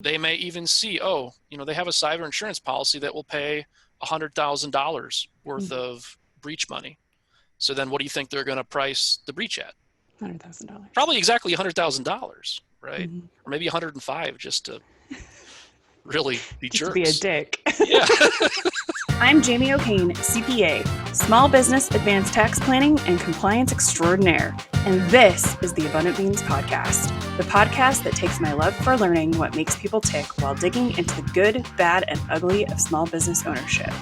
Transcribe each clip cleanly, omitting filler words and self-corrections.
They may even see, oh, they have a cyber insurance policy that will pay $100,000 worth of breach money. So then what do you think they're going to price the breach at? $100,000. Probably exactly $100,000, right? Or maybe 105 just to really be Just jerks. to be a dick. Yeah. I'm Jamie O'Kane, CPA, Small Business Advanced Tax Planning and Compliance Extraordinaire, and this is the Abundant Beans Podcast, the podcast that takes my love for learning what makes people tick while digging into the good, bad, and ugly of small business ownership.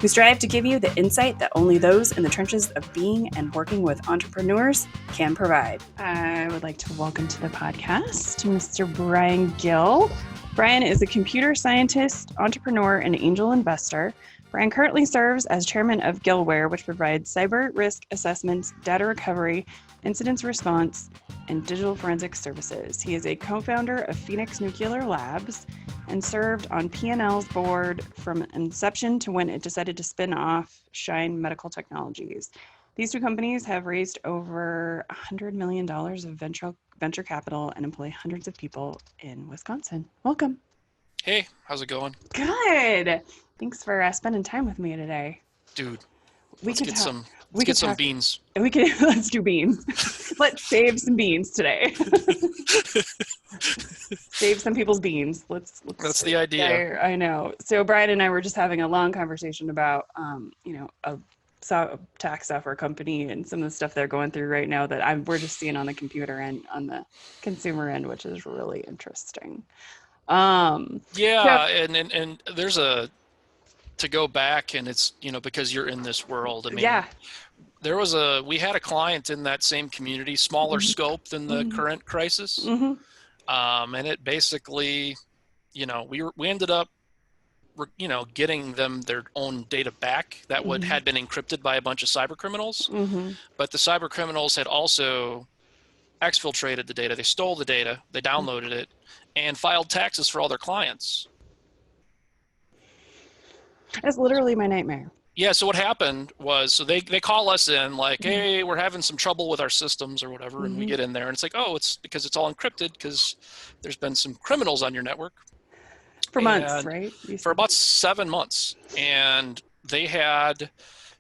We strive to give you the insight that only those in the trenches of being and working with entrepreneurs can provide. I would like to welcome to the podcast Mr. Brian Gill. Brian is a computer scientist, entrepreneur, and angel investor. Brian currently serves as Chairman of Gillware, which provides cyber risk assessments, data recovery, incident response, and digital forensic services. He is a co-founder of Phoenix Nuclear Labs and served on P&L's board from inception to when it decided to spin off Shine Medical Technologies. These two companies have raised over $100 million of venture capital and employ hundreds of people in Wisconsin. Welcome. Hey, how's it going? Good. Thanks for spending time with me today. Dude, let's get some beans. Let's do beans. Let's save some beans today. Save some people's beans. That's the idea. I know. So Brian and I were just having a long conversation about, a tax software company and some of the stuff they're going through right now that we're just seeing on the computer and on the consumer end, which is really interesting. And there's to go back, and it's because you're in this world. I mean, yeah. We had a client in that same community, smaller scope than the current crisis, and it basically, we ended up, getting them their own data back that had been encrypted by a bunch of cyber criminals, but the cyber criminals had also exfiltrated the data. They stole the data, they downloaded it, and filed taxes for all their clients. That's literally my nightmare. Yeah, so what happened was, they call us in like, hey, we're having some trouble with our systems or whatever, and we get in there, and it's like, oh, it's because it's all encrypted because there's been some criminals on your network. For months, right? For about 7 months. And they had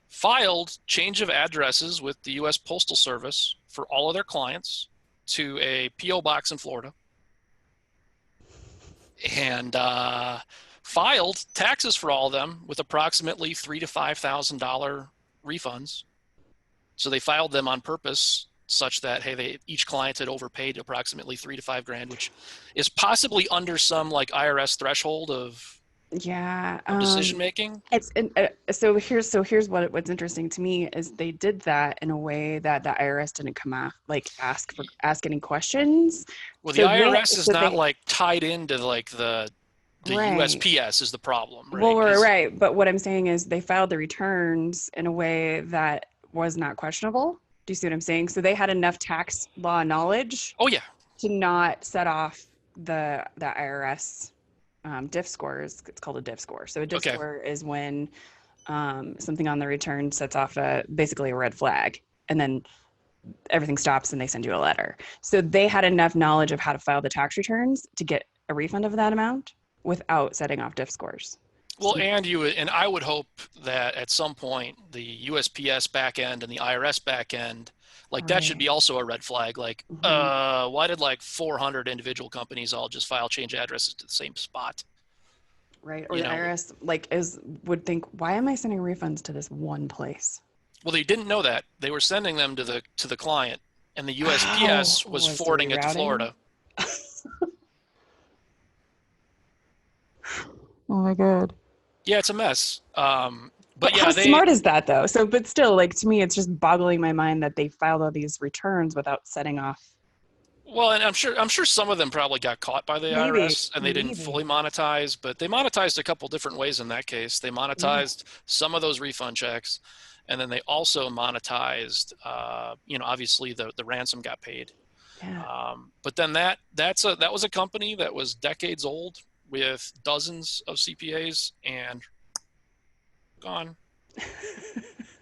filed change of addresses with the U.S. Postal Service for all of their clients to a P.O. box in Florida. And filed taxes for all of them with approximately $3,000 to $5,000 refunds. So they filed them on purpose, such that each client had overpaid approximately $3,000 to $5,000, which is possibly under some like IRS threshold of decision making. So here's what's interesting to me is they did that in a way that the IRS didn't come out ask any questions. Well, the IRS is not tied into the USPS is the problem, right? Well, right. But what I'm saying is they filed the returns in a way that was not questionable. Do you see what I'm saying? So they had enough tax law knowledge. Oh, yeah. To not set off the IRS diff scores. It's called a diff score. So a diff score is when something on the return sets off basically a red flag, and then everything stops and they send you a letter. So they had enough knowledge of how to file the tax returns to get a refund of that amount without setting off diff scores. Well, and I would hope that at some point the USPS backend and the IRS backend, that should be also a red flag. Why did 400 individual companies all just file change addresses to the same spot? Right. Or the IRS would think, why am I sending refunds to this one place? Well, they didn't know that. They were sending them to the client, and the USPS was forwarding it to Florida. Oh my God. Yeah, it's a mess. But how smart is that though? So, but still, to me, it's just boggling my mind that they filed all these returns without setting off. Well, and I'm sure some of them probably got caught by the IRS and they didn't fully monetize, but they monetized a couple different ways in that case. They monetized some of those refund checks, and then they also monetized, obviously the ransom got paid. Yeah. But then that was a company that was decades old with dozens of CPAs and gone.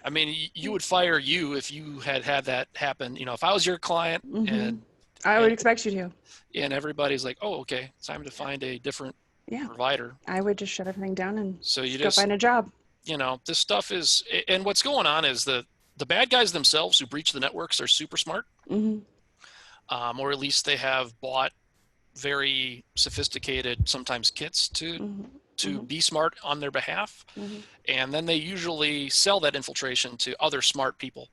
I mean, you would fire you if you had that happen. If I was your client and I would expect you to. And everybody's like, oh, okay, it's time to find a different provider. I would just shut everything down and so you go find a job. This stuff is, and what's going on is the bad guys themselves who breach the networks are super smart, or at least they have bought very sophisticated, sometimes kits to be smart on their behalf. And then they usually sell that infiltration to other smart people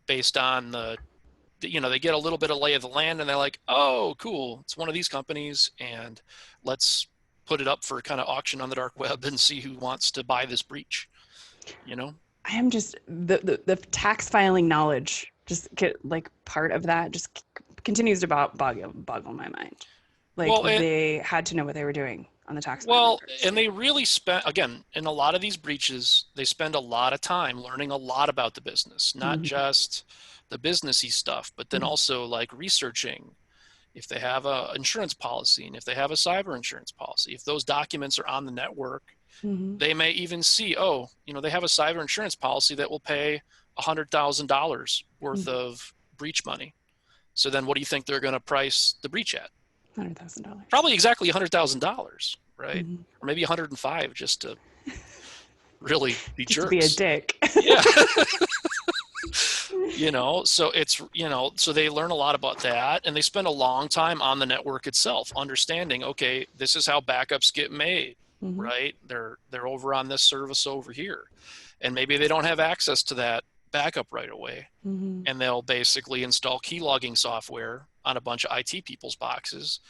based on they get a little bit of lay of the land and they're like, oh, cool, it's one of these companies, and let's put it up for kind of auction on the dark web and see who wants to buy this breach. I am just the tax filing knowledge, just get like part of that just continues to boggle my mind. Like, they had to know what they were doing on the tax. And they really spent, again, in a lot of these breaches, they spend a lot of time learning a lot about the business, not just the businessy stuff, but then also like researching if they have a insurance policy and if they have a cyber insurance policy. If those documents are on the network, they may even see, they have a cyber insurance policy that will pay $100,000 worth of breach money. So then what do you think they're going to price the breach at? $100,000. Probably exactly $100,000, right? Or maybe 105 just to really be jerks. To be a dick. Yeah. So it's, so they learn a lot about that, and they spend a long time on the network itself, understanding, okay, this is how backups get made, right? They're over on this service over here, and maybe they don't have access to that backup right away. And they'll basically install keylogging software on a bunch of IT people's boxes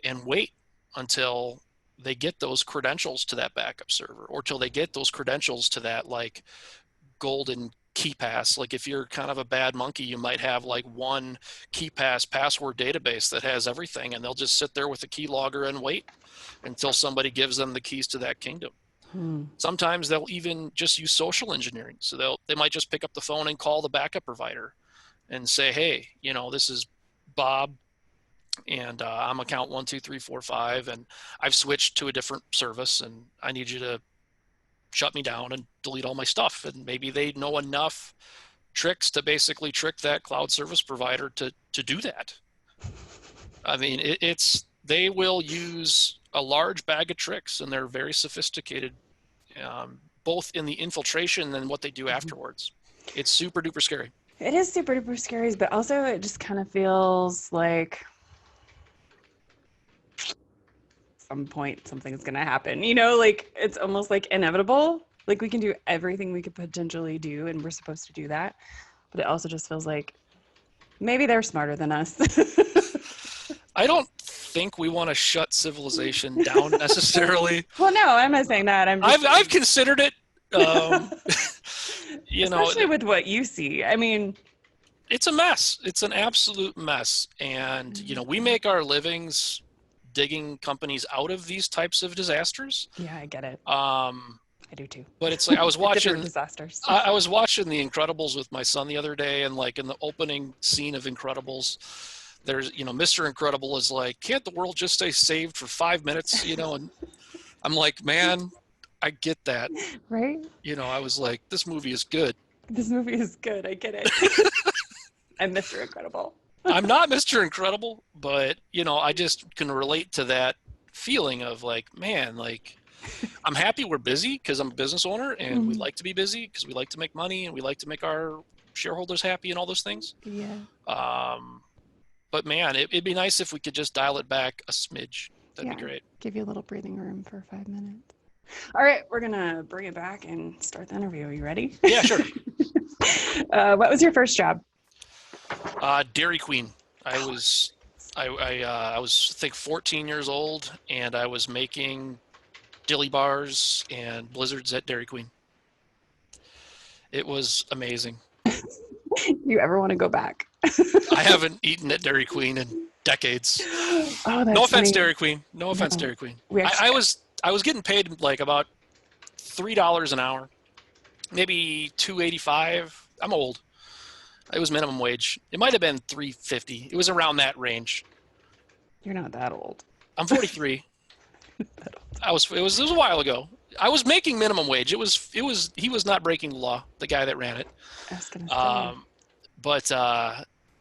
and wait until they get those credentials to that backup server, or till they get those credentials to that like golden key pass. Like if you're kind of a bad monkey, you might have like one key pass password database that has everything, and they'll just sit there with a keylogger and wait until somebody gives them the keys to that kingdom. Sometimes they'll even just use social engineering. So they might just pick up the phone and call the backup provider and say, hey, this is Bob, and I'm account 12345, and I've switched to a different service, and I need you to shut me down and delete all my stuff. And maybe they know enough tricks to basically trick that cloud service provider to do that. I mean, they will use a large bag of tricks, and they're very sophisticated, both in the infiltration and what they do afterwards. It's super duper scary. It is super duper scary, but also it just kind of feels like some point something's going to happen, like it's almost like inevitable. Like we can do everything we could potentially do, and we're supposed to do that. But it also just feels like maybe they're smarter than us. I don't think we want to shut civilization down necessarily. Well, no, I'm not saying that. I've considered it. Especially with what you see. I mean, it's a mess. It's an absolute mess. And, we make our livings digging companies out of these types of disasters. Yeah, I get it. I do too. But it's like I was watching disasters. I was watching The Incredibles with my son the other day, and like in the opening scene of Incredibles, there's, Mr. Incredible is like, can't the world just stay saved for 5 minutes? And I'm like, man, I get that. Right? I was like, this movie is good. This movie is good. I get it. I'm Mr. Incredible. I'm not Mr. Incredible, but, I just can relate to that feeling of like, man, like, I'm happy we're busy because I'm a business owner, and we like to be busy because we like to make money and we like to make our shareholders happy and all those things. Yeah. But man, it'd be nice if we could just dial it back a smidge. That'd be great. Give you a little breathing room for 5 minutes. All right, we're going to bring it back and start the interview. Are you ready? Yeah, sure. What was your first job? Dairy Queen. I was, I think 14 years old, and I was making dilly bars and blizzards at Dairy Queen. It was amazing. You ever want to go back? I haven't eaten at Dairy Queen in decades. Oh, that's no offense, funny. Dairy Queen. No offense, Dairy Queen. I was getting paid like about $3 an hour, maybe $2.85. I'm old. It was minimum wage. It might have been $3.50. It was around that range. You're not that old. I'm 43. It was a while ago. I was making minimum wage. He was not breaking the law, the guy that ran it. I was gonna say. But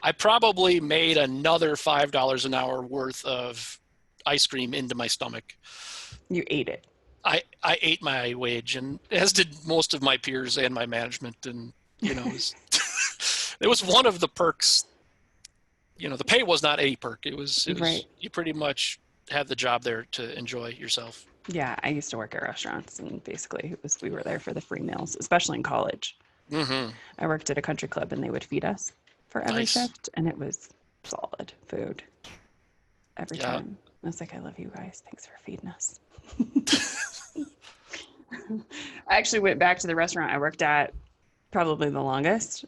I probably made another $5 an hour worth of ice cream into my stomach. You ate it. I ate my wage, and as did most of my peers and my management. And, you know, it was one of the perks. You know, the pay was not a perk. It was Right. You pretty much had the job there to enjoy yourself. Yeah, I used to work at restaurants, and basically we were there for the free meals, especially in college. Mm-hmm. I worked at a country club, and they would feed us for every Nice. shift, and it was solid food every time. I was like, I love you guys. Thanks for feeding us. I actually went back to the restaurant I worked at probably the longest,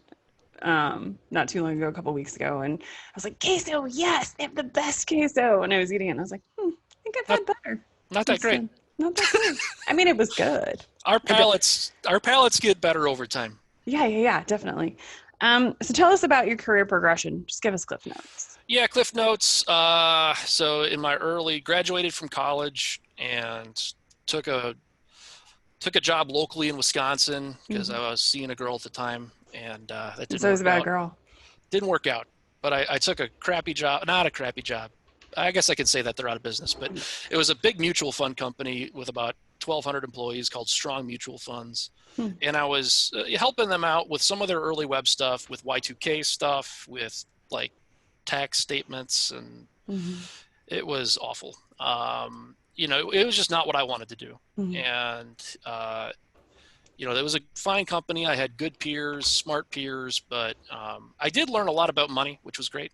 not too long ago, a couple weeks ago, and I was like, queso, yes, they have the best queso. And I was eating it, and I was like, I think I've had better. Not that great. Not that great. I mean, it was good. Our palates get better over time. Yeah, definitely. So tell us about your career progression. Just give us Cliff Notes. Yeah, Cliff Notes. So in my graduated from college and took a job locally in Wisconsin because I was seeing a girl at the time, and that didn't work out. So it was about a girl. Didn't work out, but I took a crappy job. Not a crappy job. I guess I can say that they're out of business, but it was a big mutual fund company with about 1,200 employees called Strong Mutual Funds. And I was helping them out with some of their early web stuff, with Y2K stuff, with like tax statements, and it was awful. You know, it was just not what I wanted to do. And, you know, it was a fine company. I had good peers, smart peers, but I did learn a lot about money, which was great.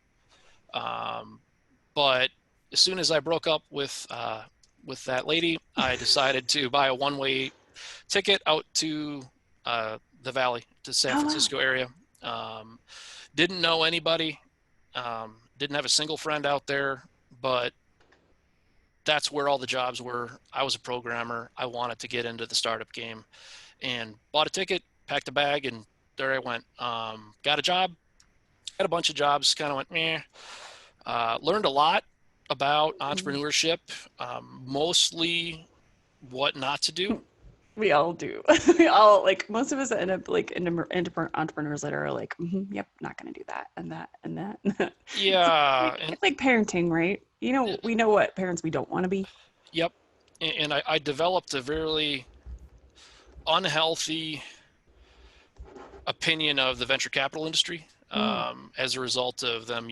But as soon as I broke up with that lady, I decided to buy a one-way ticket out to the Valley, to San Francisco area. Didn't know anybody, didn't have a single friend out there, but that's where all the jobs were. I was a programmer. I wanted to get into the startup game, and bought a ticket, packed a bag, and there I went. Got a job, had a bunch of jobs, kind of went meh. Learned a lot about entrepreneurship, mostly what not to do. We all do. We all, like, most of us end up like entrepreneurs that are like, yep, not going to do that and that and that. And that. Yeah. It's like parenting, right? You know, we know what parents we don't want to be. Yep. And I developed a very unhealthy opinion of the venture capital industry. As a result of them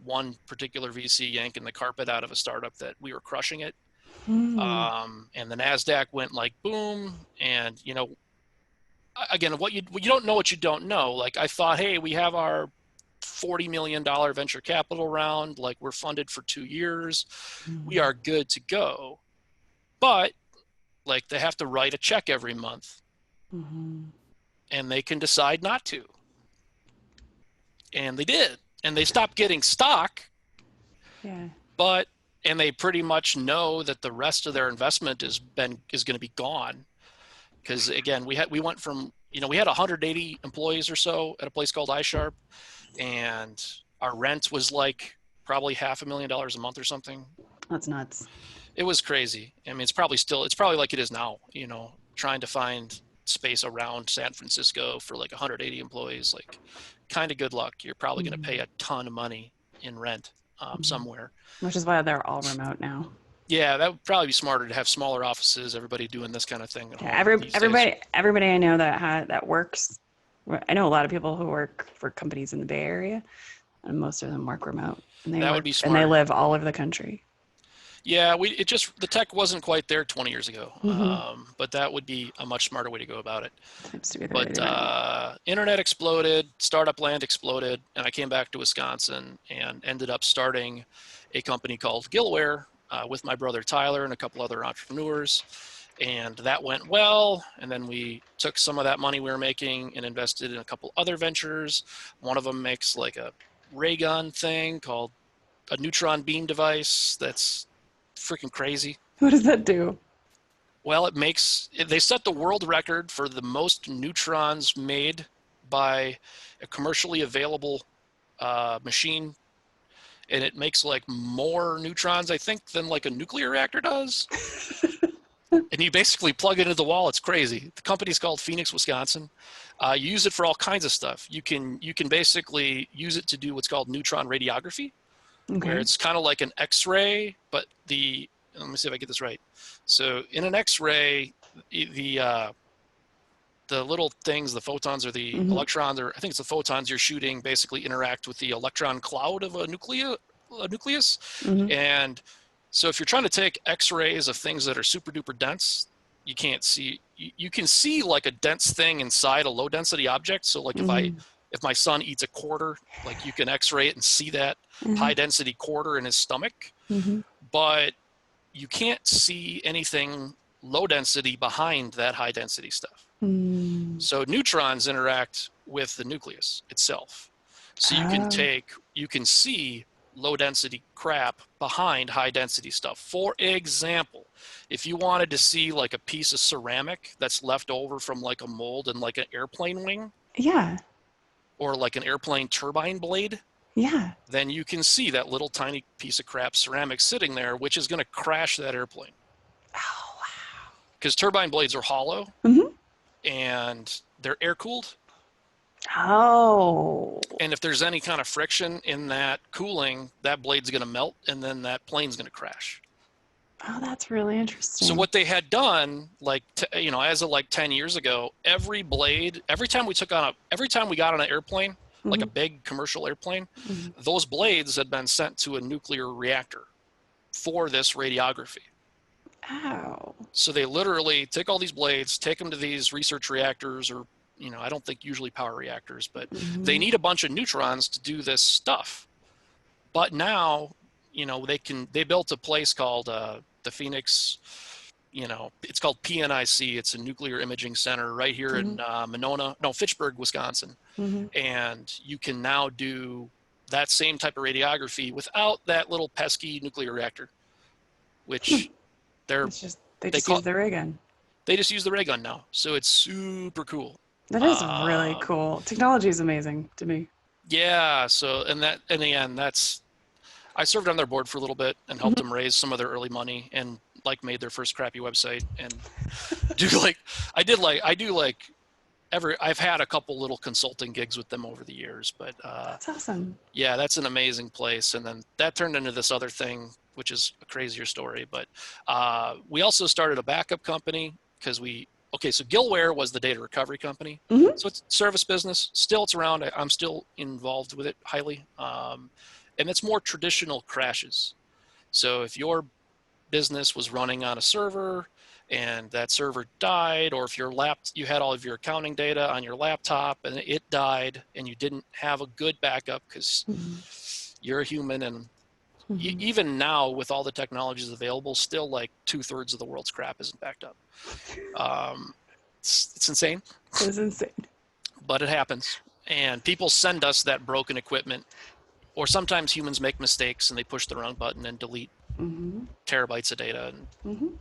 one particular VC yanking the carpet out of a startup that we were crushing it. And the NASDAQ went like boom. And, you know, again, you don't know what you don't know. Like, I thought, hey, we have our $40 million venture capital round. Like, we're funded for 2 years. We are good to go. But like, they have to write a check every month, and they can decide not to. And they did, and they stopped getting stock. And they pretty much know that the rest of their investment is going to be gone. Because again, we went from, you know, we had 180 employees or so at a place called iSharp, and our rent was like probably $500,000 a month or something. That's nuts. It was crazy. I mean, it's probably like it is now, you know, trying to find space around San Francisco for like 180 employees, like, kind of good luck. You're probably going to pay a ton of money in rent somewhere. Which is why they're all remote now. Yeah, that would probably be smarter to have smaller offices, everybody doing this kind of thing. Everybody I know that works. I know a lot of people who work for companies in the Bay Area, and most of them work remote. And would be smart. And they live all over the country. Yeah, the tech wasn't quite there 20 years ago, but that would be a much smarter way to go about it. But internet exploded, startup land exploded, and I came back to Wisconsin and ended up starting a company called Gillware with my brother Tyler and a couple other entrepreneurs, and that went well. And then we took some of that money we were making and invested in a couple other ventures. One of them makes like a ray gun thing called a neutron beam device that's freaking crazy. What does that do? Well, they set the world record for the most neutrons made by a commercially available machine, and it makes like more neutrons, I think, than like a nuclear reactor does. and you basically plug it into the wall. It's crazy. The company's called Phoenix, Wisconsin. You use it for all kinds of stuff. You can basically use it to do what's called neutron radiography, where it's kind of like an X-ray, but let me see if I get this right. So in an X-ray, the little things, the photons or the electrons, or I think it's the photons you're shooting, basically interact with the electron cloud of a nucleus. And so if you're trying to take X-rays of things that are super duper dense, you can't see. You can see like a dense thing inside a low density object. So like if my son eats a quarter, like you can X-ray it and see that high density quarter in his stomach, but you can't see anything low density behind that high density stuff. So neutrons interact with the nucleus itself. So you can see low density crap behind high density stuff. For example, if you wanted to see like a piece of ceramic that's left over from like a mold in like an airplane wing, or like an airplane turbine blade, then you can see that little tiny piece of crap ceramic sitting there, which is going to crash that airplane. Oh, wow. Because turbine blades are hollow and they're air cooled. Oh. And if there's any kind of friction in that cooling, that blade's going to melt and then that plane's going to crash. Oh, that's really interesting. So what they had done, like, as of like 10 years ago, every blade, every time we got on an airplane, like a big commercial airplane, those blades had been sent to a nuclear reactor for this radiography. Ow. So they literally take all these blades, take them to these research reactors, or, I don't think usually power reactors, but they need a bunch of neutrons to do this stuff. But now, they built a place called the Phoenix, it's called PNIC. It's a nuclear imaging center right here in Fitchburg, Wisconsin. And you can now do that same type of radiography without that little pesky nuclear reactor, which they just use the ray gun. They just use the ray gun now. So it's super cool. That is really cool. Technology is amazing to me. Yeah. So, and again, I served on their board for a little bit and helped them raise some of their early money and made their first crappy website and I've had a couple little consulting gigs with them over the years, but that's awesome. Yeah, that's an amazing place. And then that turned into this other thing, which is a crazier story. But we also started a backup company because so Gillware was the data recovery company. So it's a service business. Still, it's around. I'm still involved with it highly. And it's more traditional crashes. So if your business was running on a server and that server died, or if you had all of your accounting data on your laptop and it died and you didn't have a good backup because you're a human, and even now with all the technologies available, still like 2/3 of the world's crap isn't backed up. It's insane. It is insane. But it happens. And people send us that broken equipment, or sometimes humans make mistakes and they push the wrong button and delete terabytes of data. And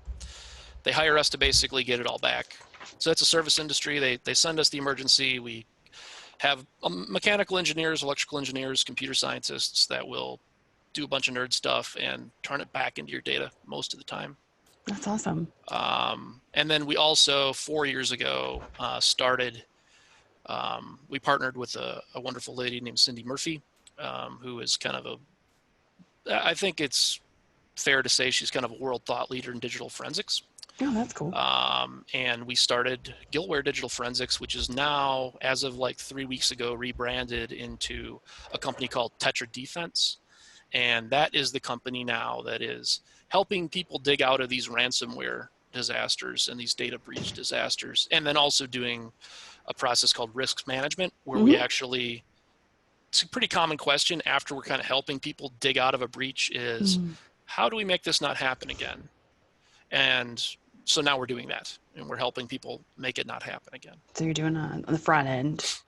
they hire us to basically get it all back. So that's a service industry. They send us the emergency. We have mechanical engineers, electrical engineers, computer scientists that will do a bunch of nerd stuff and turn it back into your data most of the time. That's awesome. And then we also, 4 years ago, we partnered with a wonderful lady named Cindy Murphy, who is kind of I think it's fair to say she's kind of a world thought leader in digital forensics. Oh, that's cool. And we started Gillware Digital Forensics, which is now, as of like 3 weeks ago, rebranded into a company called Tetra Defense. And that is the company now that is helping people dig out of these ransomware disasters and these data breach disasters. And then also doing a process called risk management, where we actually, it's a pretty common question after we're kind of helping people dig out of a breach is, how do we make this not happen again? And so now we're doing that, and we're helping people make it not happen again. So you're doing on the front end.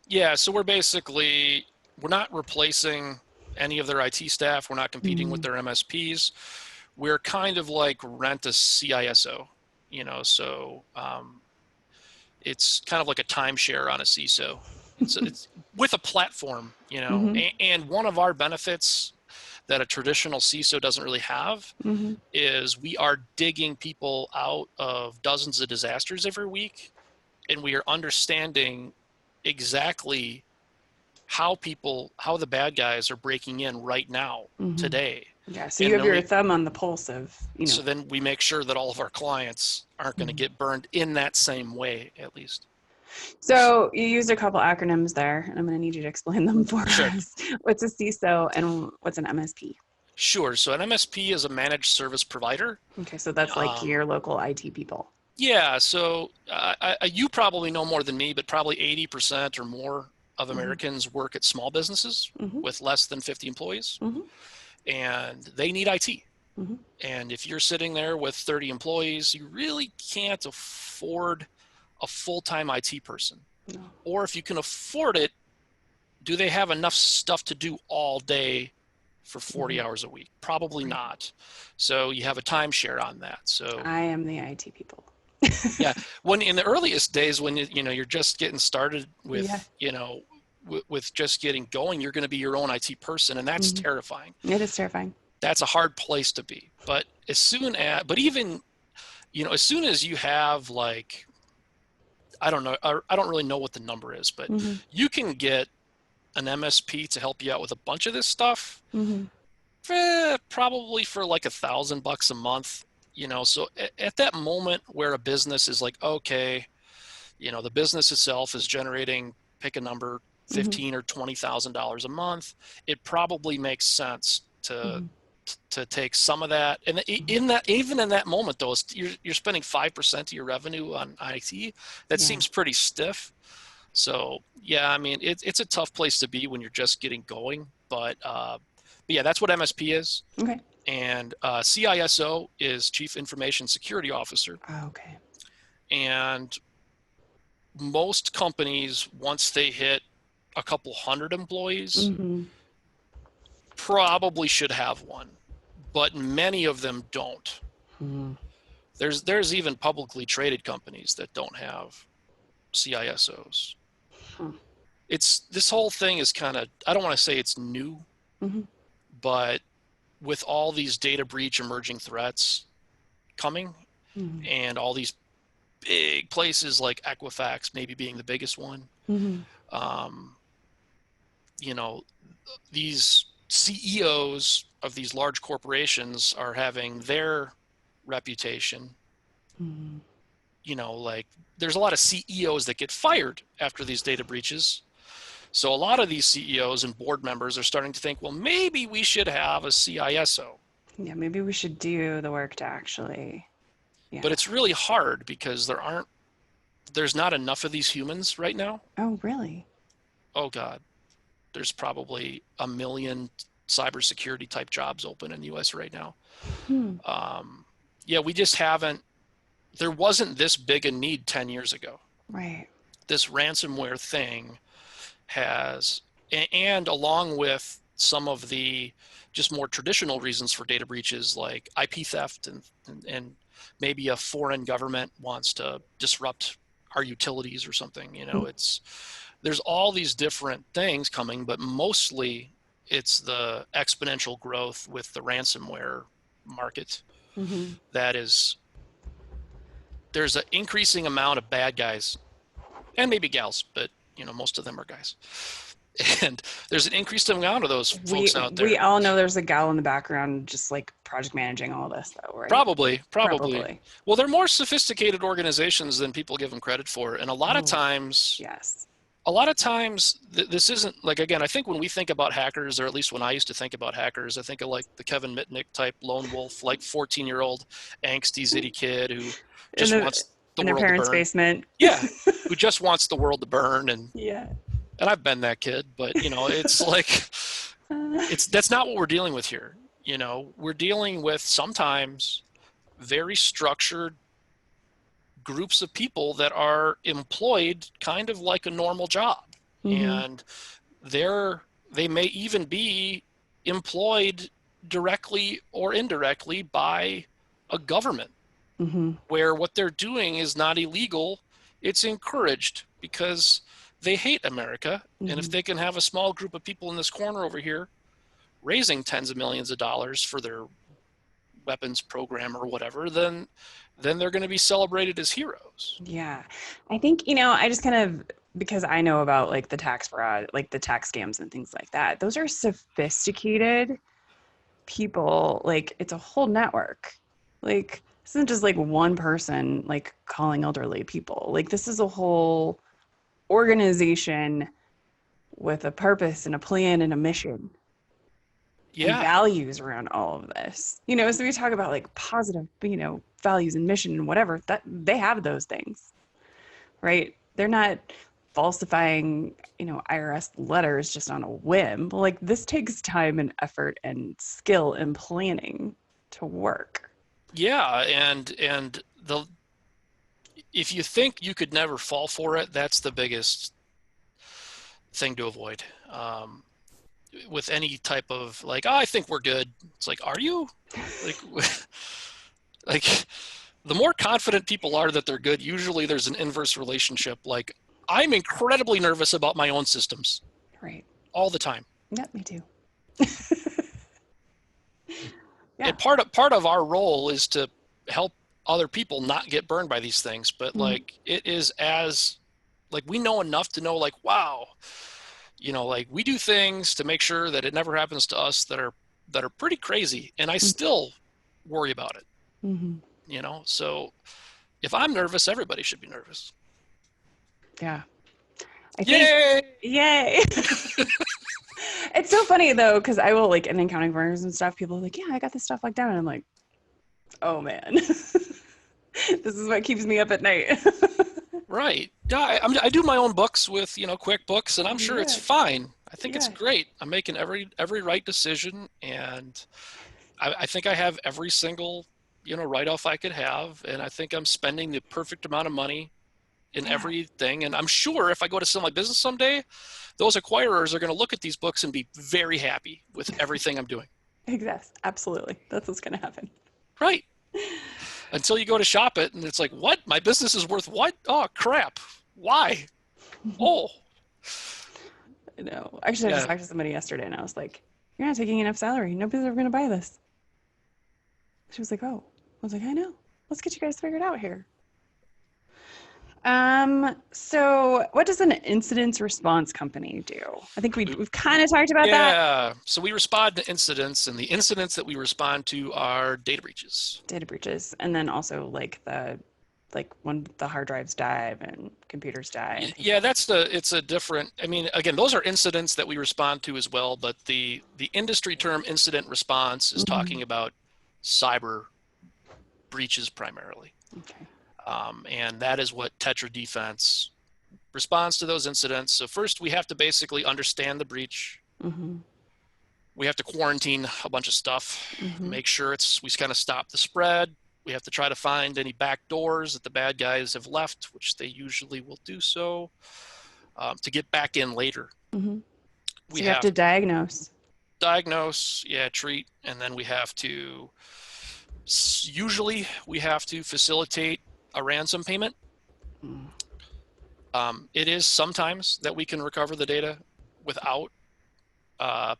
Yeah, so we're not replacing any of their IT staff. We're not competing with their MSPs. We're kind of like rent a CISO, so it's kind of like a timeshare on a CISO. It's with a platform, and one of our benefits that a traditional CISO doesn't really have is we are digging people out of dozens of disasters every week, and we are understanding exactly how the bad guys are breaking in right now, today. Yeah, so you have your thumb on the pulse of, So then we make sure that all of our clients aren't going to get burned in that same way, at least. So you used a couple acronyms there, and I'm going to need you to explain them for us. What's a CISO and what's an MSP? Sure. So an MSP is a managed service provider. Okay, so that's like your local IT people. Yeah. So you probably know more than me, but probably 80% or more of Americans work at small businesses with less than 50 employees, and they need IT. And if you're sitting there with 30 employees, you really can't afford a full-time IT person. No. Or if you can afford it, do they have enough stuff to do all day for 40 hours a week? Probably not. So you have a timeshare on that. So I am the IT people. Yeah. When in the earliest days, when you're just getting started with, with just getting going, you're going to be your own IT person, and that's terrifying. It is terrifying. That's a hard place to be. But as soon as you have, like, I don't really know what the number is, but you can get an MSP to help you out with a bunch of this stuff, probably for like $1,000 a month. So at that moment where a business is like, okay, the business itself is generating, pick a number, $15,000 or $20,000 a month, it probably makes sense to take some of that. And even in that moment, though, you're spending 5% of your revenue on IT. That seems pretty stiff. So yeah, I mean, it's a tough place to be when you're just getting going. But yeah, that's what MSP is. Okay. And CISO is Chief Information Security Officer. Okay. And most companies, once they hit a couple hundred employees, probably should have one, but many of them don't. There's even publicly traded companies that don't have CISOs. This whole thing is kind of, I don't want to say it's new, but with all these data breach emerging threats coming, and all these big places like Equifax maybe being the biggest one, these CEOs of these large corporations are having their reputation. Like, there's a lot of CEOs that get fired after these data breaches. So a lot of these CEOs and board members are starting to think, well, maybe we should have a CISO. Yeah, maybe we should do the work to actually. Yeah. But it's really hard because there's not enough of these humans right now. Oh, really? Oh, God. There's probably 1 million cybersecurity type jobs open in the U.S. right now. Yeah, we just there wasn't this big a need 10 years ago. Right. This ransomware thing and along with some of the just more traditional reasons for data breaches, like IP theft and maybe a foreign government wants to disrupt our utilities or something, there's all these different things coming, but mostly it's the exponential growth with the ransomware market. There's an increasing amount of bad guys, and maybe gals, but most of them are guys. And there's an increased amount of those folks out there. We all know there's a gal in the background just like project managing all this, though, right? Probably. Well, they're more sophisticated organizations than people give them credit for. And a lot of times, this isn't, like, again, I think when we think about hackers, or at least when I used to think about hackers, I think of like the Kevin Mitnick type lone wolf, like 14-year-old angsty zitty kid who just wants the world to burn. In their parents' basement. Yeah, who just wants the world to burn. And I've been that kid, but it's like, that's not what we're dealing with here. We're dealing with sometimes very structured groups of people that are employed kind of like a normal job. And they may even be employed directly or indirectly by a government, where what they're doing is not illegal. It's encouraged because they hate America. And if they can have a small group of people in this corner over here raising tens of millions of dollars for their weapons program or whatever, then they're going to be celebrated as heroes. Yeah. I think, I just kind of, because I know about like the tax fraud, like the tax scams and things like that, those are sophisticated people. Like it's a whole network. Like this isn't just like one person like calling elderly people. Like this is a whole organization with a purpose and a plan and a mission and values around all of this. So we talk about like positive, values and mission and whatever, that they have those things, right? They're not falsifying, IRS letters just on a whim. Like this takes time and effort and skill and planning to work. Yeah, and if you think you could never fall for it, that's the biggest thing to avoid. With any type of like, I think we're good. It's like, are you? Like the more confident people are that they're good, usually there's an inverse relationship. Like I'm incredibly nervous about my own systems. Right. All the time. Yep, me too. Yeah. And part of our role is to help other people not get burned by these things. But like it is as like we know enough to know like, wow, like we do things to make sure that it never happens to us that are pretty crazy. And I still worry about it. So if I'm nervous, everybody should be nervous. Yeah. Yay. It's so funny though, because I will like in accounting firms and stuff, people are like, yeah, I got this stuff like down. And I'm like, oh man, this is what keeps me up at night. Right. Yeah, I do my own books with, QuickBooks, and I'm sure it's fine. I think it's great. I'm making every right decision, and I think I have every single, write-off I could have, and I think I'm spending the perfect amount of money in everything. And I'm sure if I go to sell my business someday, those acquirers are going to look at these books and be very happy with everything I'm doing. Yes, absolutely. That's what's going to happen. Right. Until you go to shop it and it's like, what? My business is worth what? Oh, crap. Why? Oh. I know. Actually, I just talked to somebody yesterday and I was like, you're not taking enough salary. Nobody's ever going to buy this. She was like, oh. I was like, I know. Let's get you guys figured out here. So what does an incident response company do? I think we've kind of talked about that. Yeah. So we respond to incidents, and the incidents that we respond to are data breaches. Data breaches. And then also like when the hard drives die and computers die. Yeah, it's a different, again, those are incidents that we respond to as well, but the industry term incident response is talking about cyber breaches primarily. Okay. And that is what Tetra Defense responds to those incidents. So first we have to basically understand the breach. We have to quarantine a bunch of stuff, make sure we kind of stop the spread. We have to try to find any back doors that the bad guys have left, which they usually will do so, to get back in later. We have to diagnose, treat, and then we have to facilitate a ransom payment. It is sometimes that we can recover the data without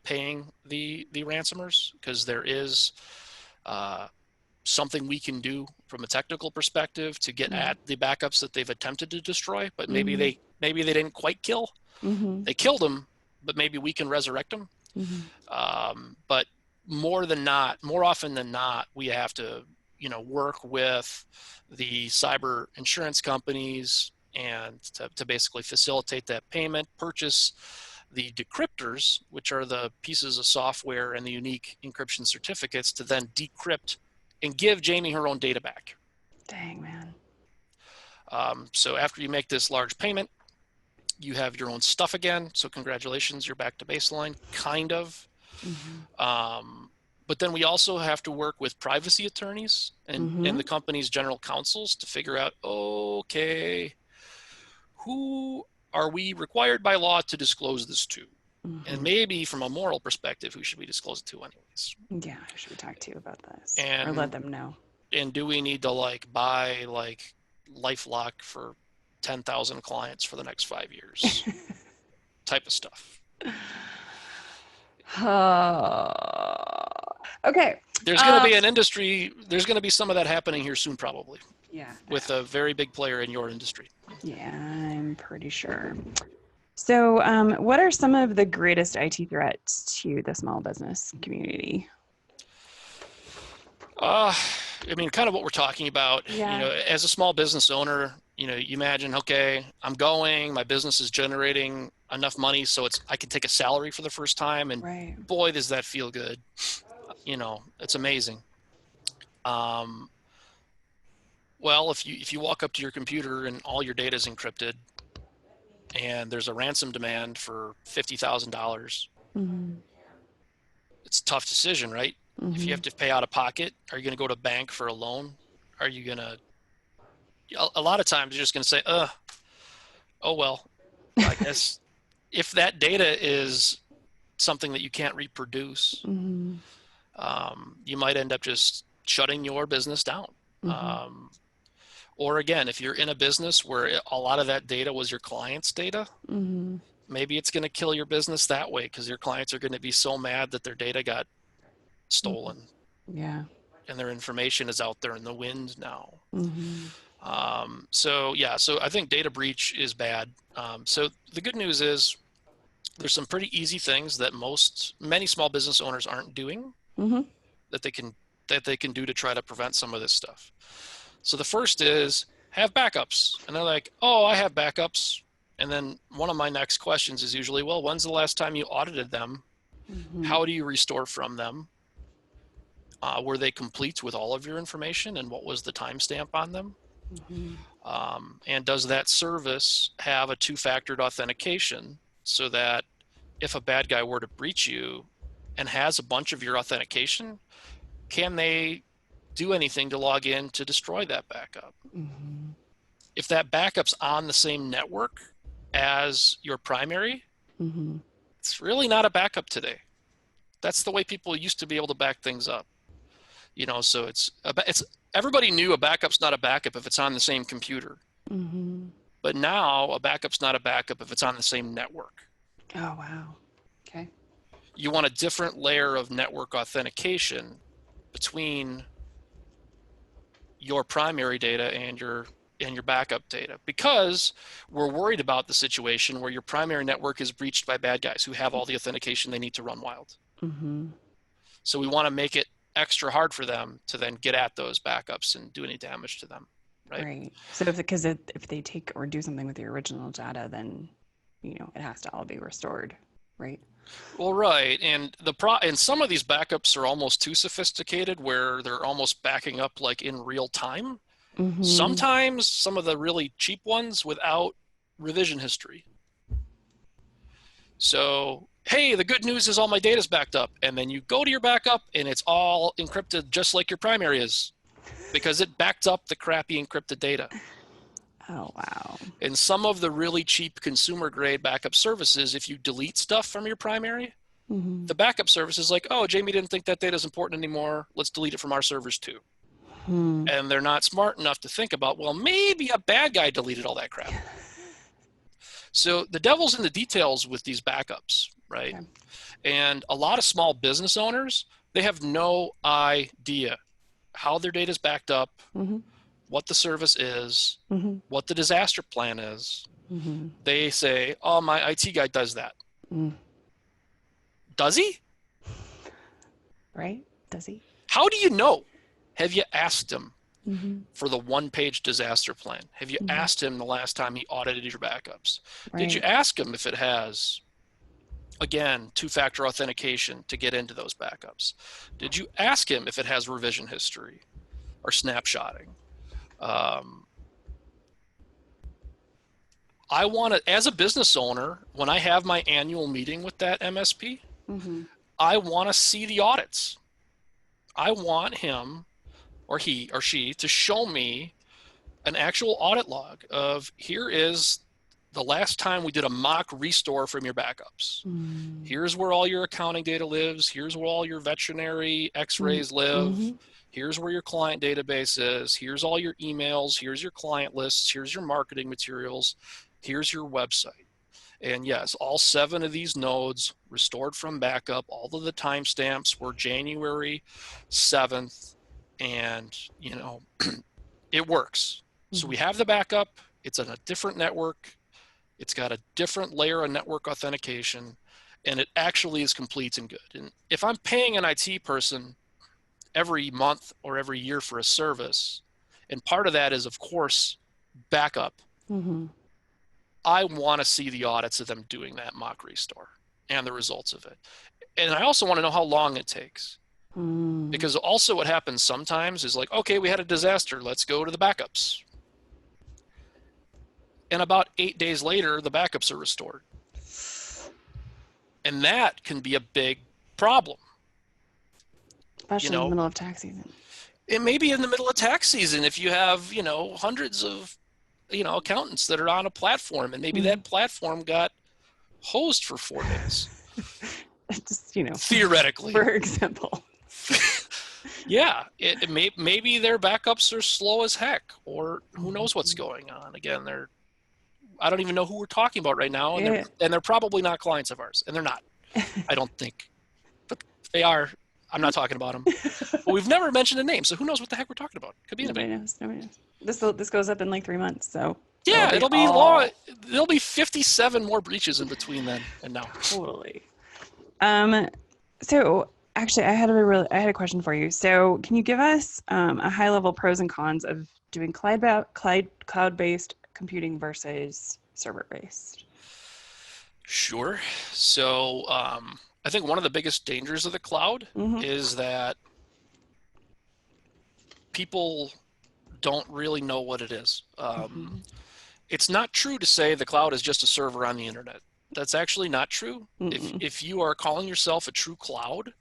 paying the ransomers, because there is something we can do from a technical perspective to get at the backups that they've attempted to destroy, but maybe they didn't quite kill. They killed them, but maybe we can resurrect them. But more often than not, we have to work with the cyber insurance companies and to basically facilitate that payment, purchase the decryptors, which are the pieces of software and the unique encryption certificates to then decrypt and give Jamie her own data back. Dang, man. So after you make this large payment, you have your own stuff again. So congratulations, you're back to baseline, kind of. But then we also have to work with privacy attorneys and the company's general counsels to figure out, okay, who are we required by law to disclose this to? And maybe from a moral perspective, who should we disclose it to anyways? Yeah, who should we talk to about this? Or let them know? And do we need to buy LifeLock for 10,000 clients for the next 5 years? Type of stuff. Okay. There's going to be an industry. There's going to be some of that happening here soon, probably. Yeah. With a very big player in your industry. Yeah, I'm pretty sure. So, what are some of the greatest IT threats to the small business community? I mean, kind of what we're talking about. Yeah. You know, as a small business owner, you know, you imagine, okay, I'm going, my business is generating enough money so I can take a salary for the first time, and Right. boy, does that feel good. You know, it's amazing. Well, if you walk up to your computer and all your data is encrypted, and there's a ransom demand for $50,000, it's a tough decision, right? If you have to pay out of pocket, are you going to go to a bank for a loan? Are you going to, a lot of times you're just going to say, oh, well, I guess if that data is something that you can't reproduce, you might end up just shutting your business down. Or again, if you're in a business where a lot of that data was your client's data, maybe it's going to kill your business that way because your clients are going to be so mad that their data got stolen. Yeah. And their information is out there in the wind now. So I think data breach is bad. So the good news is there's some pretty easy things that many small business owners aren't doing that they can do to try to prevent some of this stuff. So the first is have backups. And they're like, oh, I have backups. And then one of my next questions is usually, well, when's the last time you audited them? How do you restore from them? Were they complete with all of your information, and what was the timestamp on them? And does that service have a two-factor authentication so that if a bad guy were to breach you and has a bunch of your authentication, can they do anything to log in to destroy that backup? If that backup's on the same network as your primary, it's really not a backup today. That's the way people used to be able to back things up. You know, so it's everybody knew a backup's not a backup if it's on the same computer. But now a backup's not a backup if it's on the same network. Oh, wow. Okay. You want a different layer of network authentication between your primary data and your backup data, because we're worried about the situation where your primary network is breached by bad guys who have all the authentication they need to run wild. So we want to make it extra hard for them to then get at those backups and do any damage to them. Right. So if they take or do something with the original data, then, you know, it has to all be restored, right? Well, right. And and some of these backups are almost too sophisticated where they're almost backing up like in real time. Sometimes some of the really cheap ones without revision history. So, hey, the good news is all my data's backed up. And then you go to your backup and it's all encrypted just like your primary is because it backed up the crappy encrypted data. Oh, wow. And some of the really cheap consumer grade backup services, if you delete stuff from your primary, the backup service is like, oh, Jamie didn't think that data is important anymore. Let's delete it from our servers too. And they're not smart enough to think about, well, maybe a bad guy deleted all that crap. So the devil's in the details with these backups, right? Okay. And a lot of small business owners, they have no idea how their data is backed up, what the service is, what the disaster plan is. They say, oh, my IT guy does that. Does he? Right? Does he? How do you know? Have you asked him for the one-page disaster plan? Have you asked him the last time he audited your backups? Right. Did you ask him if it has, again, two-factor authentication to get into those backups? Did you ask him if it has revision history or snapshotting? I want to, as a business owner, when I have my annual meeting with that MSP, I want to see the audits. I want him or he or she to show me an actual audit log of here is the last time we did a mock restore from your backups. Here's where all your accounting data lives. Here's where all your veterinary x-rays live. Here's where your client database is. Here's all your emails. Here's your client lists. Here's your marketing materials. Here's your website. And yes, all 7 of these nodes restored from backup. All of the timestamps were January 7th, and it works. So we have the backup. It's on a different network. It's got a different layer of network authentication, and it actually is complete and good. And if I'm paying an IT person every month or every year for a service, and part of that is, of course, backup, I want to see the audits of them doing that mock restore and the results of it. And I also want to know how long it takes. Because also what happens sometimes is like, okay, we had a disaster. Let's go to the backups. And about 8 days later, the backups are restored. And that can be a big problem. Especially in the middle of tax season. It may be in the middle of tax season if you have, hundreds of, accountants that are on a platform, and maybe that platform got hosed for 4 days. Just, theoretically. For example. Yeah, maybe their backups are slow as heck, or who knows what's going on. Again, I don't even know who we're talking about right now, and they're probably not clients of ours, and they're not. I don't think, but if they are, I'm not talking about them. But we've never mentioned a name, so who knows what the heck we're talking about? Could be anybody. Nobody knows. This goes up in like 3 months, so yeah, it'll be long. There'll be 57 more breaches in between then and now. Totally. So actually, I had a question for you. So, can you give us a high-level pros and cons of doing cloud-based computing versus server-based? Sure. So, I think one of the biggest dangers of the cloud is that people don't really know what it is. It's not true to say the cloud is just a server on the internet. That's actually not true. If you are calling yourself a true cloud,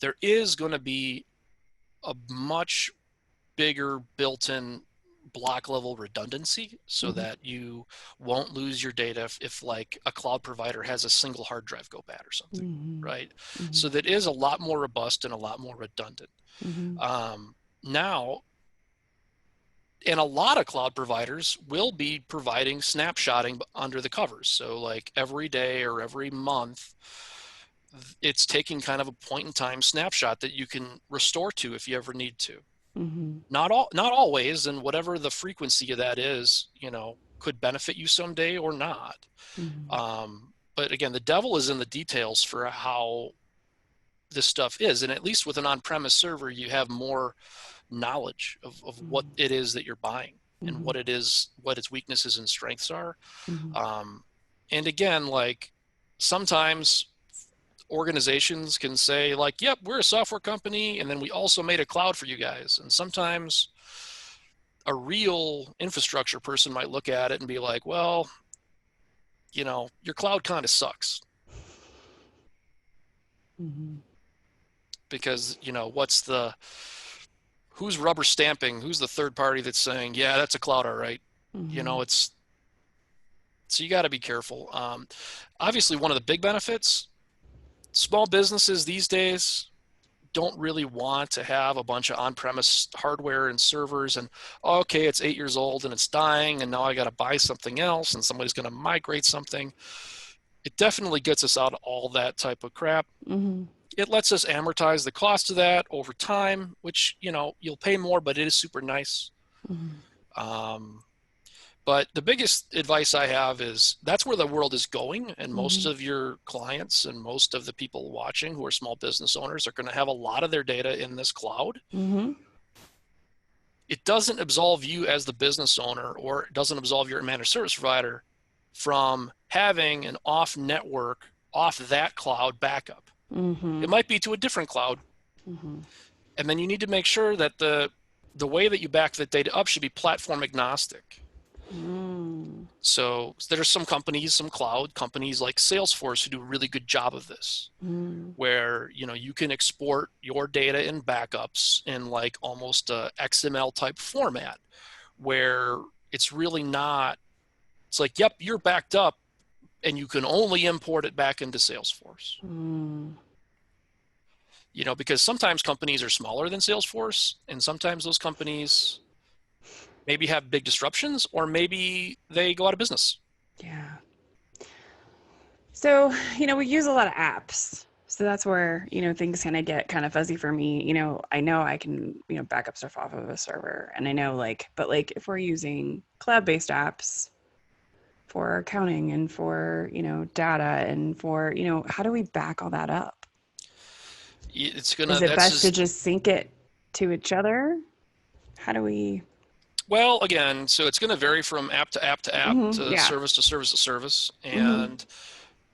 there is going to be a much bigger built-in block level redundancy so that you won't lose your data if like a cloud provider has a single hard drive go bad or something, right? So that is a lot more robust and a lot more redundant. Now, and a lot of cloud providers will be providing snapshotting under the covers. So like every day or every month, it's taking kind of a point in time snapshot that you can restore to if you ever need to. Not always, and whatever the frequency of that is, could benefit you someday or not. But again, the devil is in the details for how this stuff is. And at least with an on-premise server, you have more knowledge of what it is that you're buying and what it is, what its weaknesses and strengths are. And again, like sometimes organizations can say like, yep, we're a software company, and then we also made a cloud for you guys. And sometimes a real infrastructure person might look at it and be like, well, your cloud kind of sucks. Because, who's rubber stamping? Who's the third party that's saying, yeah, that's a cloud, all right? So you got to be careful. Obviously, one of the big benefits, small businesses these days don't really want to have a bunch of on-premise hardware and servers and, okay, it's 8 years old and it's dying and now I got to buy something else and somebody's going to migrate something. It definitely gets us out of all that type of crap. It lets us amortize the cost of that over time, which, you'll pay more, but it is super nice. But the biggest advice I have is that's where the world is going. And most of your clients and most of the people watching who are small business owners are going to have a lot of their data in this cloud. It doesn't absolve you as the business owner, or it doesn't absolve your managed service provider from having an off network, off that cloud backup. It might be to a different cloud. And then you need to make sure that the way that you back that data up should be platform agnostic. So there are some companies, some cloud companies like Salesforce who do a really good job of this, where, you can export your data in backups in like almost a XML type format, where it's really not, it's like, yep, you're backed up, and you can only import it back into Salesforce. Because sometimes companies are smaller than Salesforce, and sometimes those companies maybe have big disruptions, or maybe they go out of business. Yeah. So, we use a lot of apps. So that's where, things kind of get kind of fuzzy for me. I know I can, back up stuff off of a server. And I know but if we're using cloud-based apps for accounting and for, data and for, how do we back all that up? Is it best to just sync it to each other? How do we? Well, again, so it's going to vary from app to app to app to service to service to service. And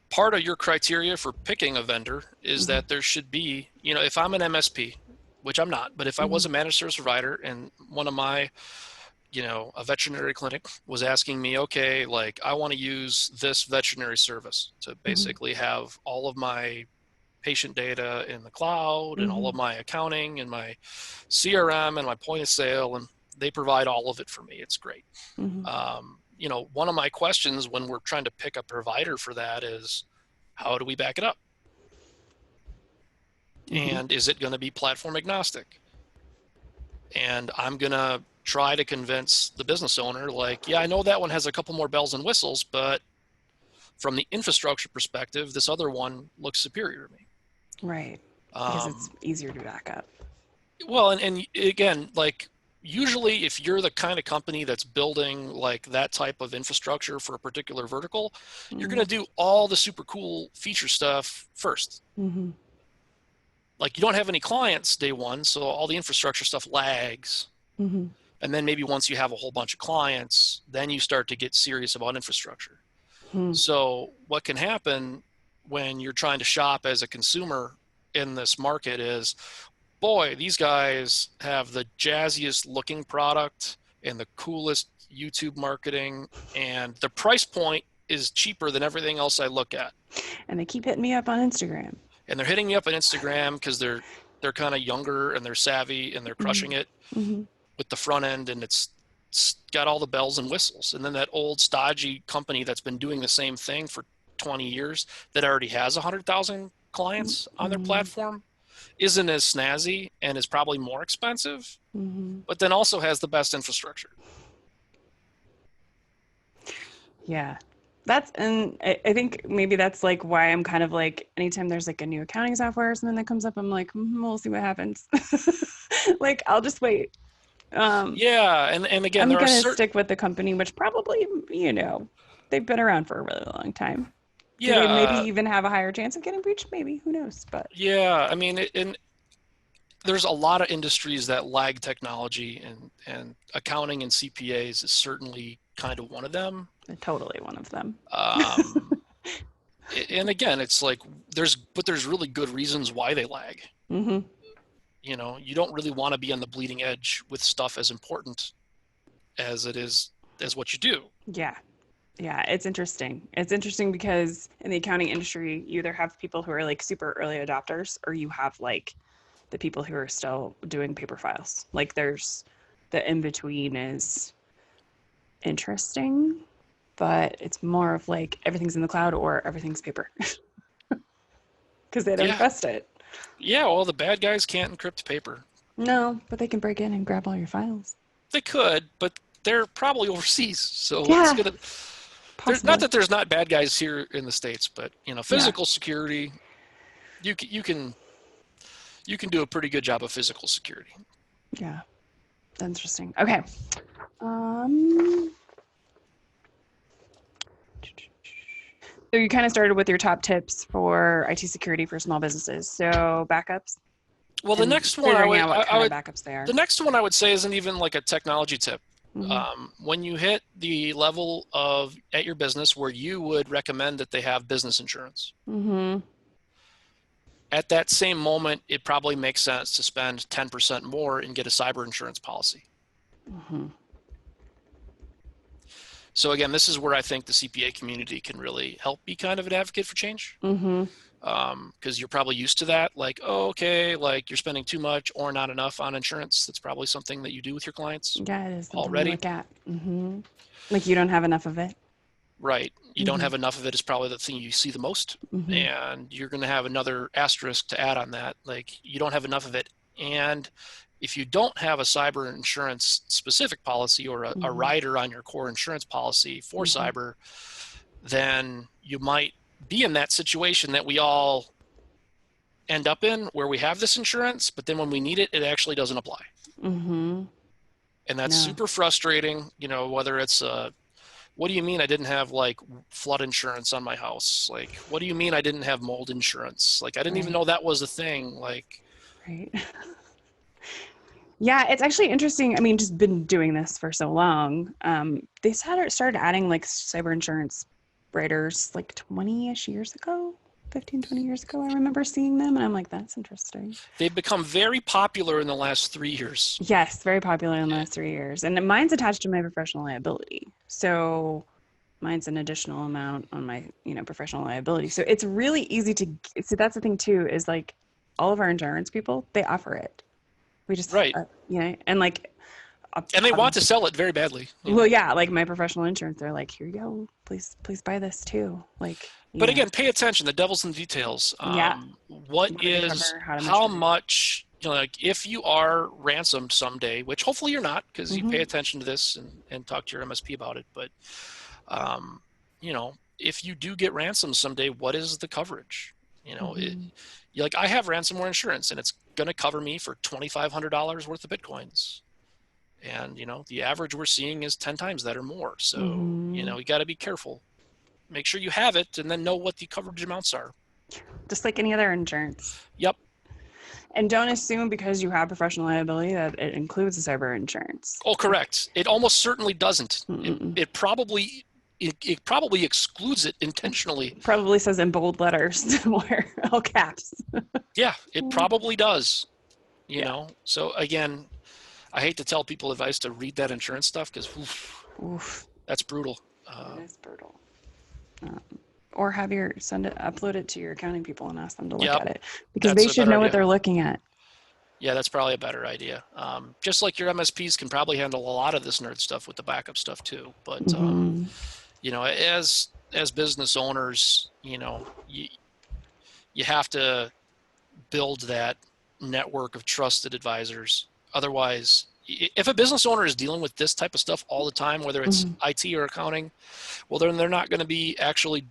part of your criteria for picking a vendor is that there should be, if I'm an MSP, which I'm not, but if I was a managed service provider and one of my, a veterinary clinic was asking me, okay, like I want to use this veterinary service to basically have all of my patient data in the cloud and all of my accounting and my CRM and my point of sale, and they provide all of it for me. It's great. One of my questions when we're trying to pick a provider for that is, how do we back it up? And is it going to be platform agnostic? And I'm going to try to convince the business owner, like, yeah, I know that one has a couple more bells and whistles, but from the infrastructure perspective, this other one looks superior to me. Right. Because it's easier to back up. Well, and again, like usually if you're the kind of company that's building like that type of infrastructure for a particular vertical, you're going to do all the super cool feature stuff first. Like you don't have any clients day one, so all the infrastructure stuff lags. And then maybe once you have a whole bunch of clients, then you start to get serious about infrastructure. So what can happen when you're trying to shop as a consumer in this market is, boy, these guys have the jazziest looking product and the coolest YouTube marketing, and the price point is cheaper than everything else I look at. And they keep hitting me up on Instagram. And they're hitting me up on Instagram because they're kind of younger and they're savvy and they're crushing it with the front end, and it's got all the bells and whistles. And then that old stodgy company that's been doing the same thing for 20 years that already has 100,000 clients on their platform isn't as snazzy and is probably more expensive, but then also has the best infrastructure. Yeah. And I think maybe that's like why I'm kind of like, anytime there's like a new accounting software or something that comes up, I'm like, we'll see what happens. Like, I'll just wait. Yeah. And again, I'm going to stick with the company, which probably, they've been around for a really long time. Do they maybe even have a higher chance of getting breached? Maybe, who knows? But yeah, I mean, there's a lot of industries that lag technology, and accounting and CPAs is certainly kind of one of them. Totally one of them. And again, it's like there's really good reasons why they lag. You don't really want to be on the bleeding edge with stuff as important as it is as what you do. Yeah, it's interesting. It's interesting because in the accounting industry, you either have people who are like super early adopters, or you have like the people who are still doing paper files. Like there's the in-between is interesting, but it's more of like everything's in the cloud or everything's paper because they don't trust it. Yeah, well, the bad guys can't encrypt paper. No, but they can break in and grab all your files. They could, but they're probably overseas, so it's gonna. Not that there's not bad guys here in the States, but physical security, you can do a pretty good job of physical security. Yeah, interesting. Okay. So you kind of started with your top tips for IT security for small businesses. So backups. Well, the next one backups they are. The next one I would say isn't even like a technology tip. When you hit the level at your business where you would recommend that they have business insurance, at that same moment, it probably makes sense to spend 10% more and get a cyber insurance policy. So again, this is where I think the CPA community can really help be kind of an advocate for change. Because you're probably used to that, like, oh, okay, like you're spending too much or not enough on insurance. That's probably something that you do with your clients. Yeah, it is already. Look at. Like you don't have enough of it. Right. You don't have enough of it is probably the thing you see the most. And you're going to have another asterisk to add on that. Like you don't have enough of it. And if you don't have a cyber insurance specific policy or a rider on your core insurance policy for cyber, then you might be in that situation that we all end up in, where we have this insurance, but then when we need it, it actually doesn't apply. Mm-hmm. And that's super frustrating, whether it's what do you mean I didn't have like flood insurance on my house? Like, what do you mean I didn't have mold insurance? Like, I didn't even know that was a thing. Like, right. Yeah, it's actually interesting. I mean, just been doing this for so long. They started adding like cyber insurance writers like 20-ish years ago, 15, 20 years ago. I remember seeing them and I'm like, that's interesting. They've become very popular in the last 3 years. Yes, very popular in the last 3 years. And mine's attached to my professional liability. So mine's an additional amount on my, professional liability. So it's really easy to see. That's the thing too, is like all of our insurance people, they offer it. We just, right. And like, and they want to sell it very badly. Well, yeah, like my professional insurance, they're like, here you go, please buy this too. Like, but again, pay attention. The devil's in the details. How much, like if you are ransomed someday, which hopefully you're not, because you pay attention to this and talk to your MSP about it. But, if you do get ransomed someday, what is the coverage? Like I have ransomware insurance and it's going to cover me for $2,500 worth of Bitcoins. And, the average we're seeing is 10 times that or more. So, you got to be careful. Make sure you have it and then know what the coverage amounts are. Just like any other insurance. Yep. And don't assume because you have professional liability that it includes the cyber insurance. Oh, correct. It almost certainly doesn't. It probably excludes it intentionally. Probably says in bold letters or all caps. Yeah, it probably does. You know, so again, I hate to tell people advice to read that insurance stuff because that's brutal. It is brutal. Or have upload it to your accounting people and ask them to look at it because they should know what they're looking at. Yeah, that's probably a better idea. Just like your MSPs can probably handle a lot of this nerd stuff with the backup stuff too. But as business owners, you have to build that network of trusted advisors. Otherwise, if a business owner is dealing with this type of stuff all the time, whether it's IT or accounting, well, then they're not going to be actually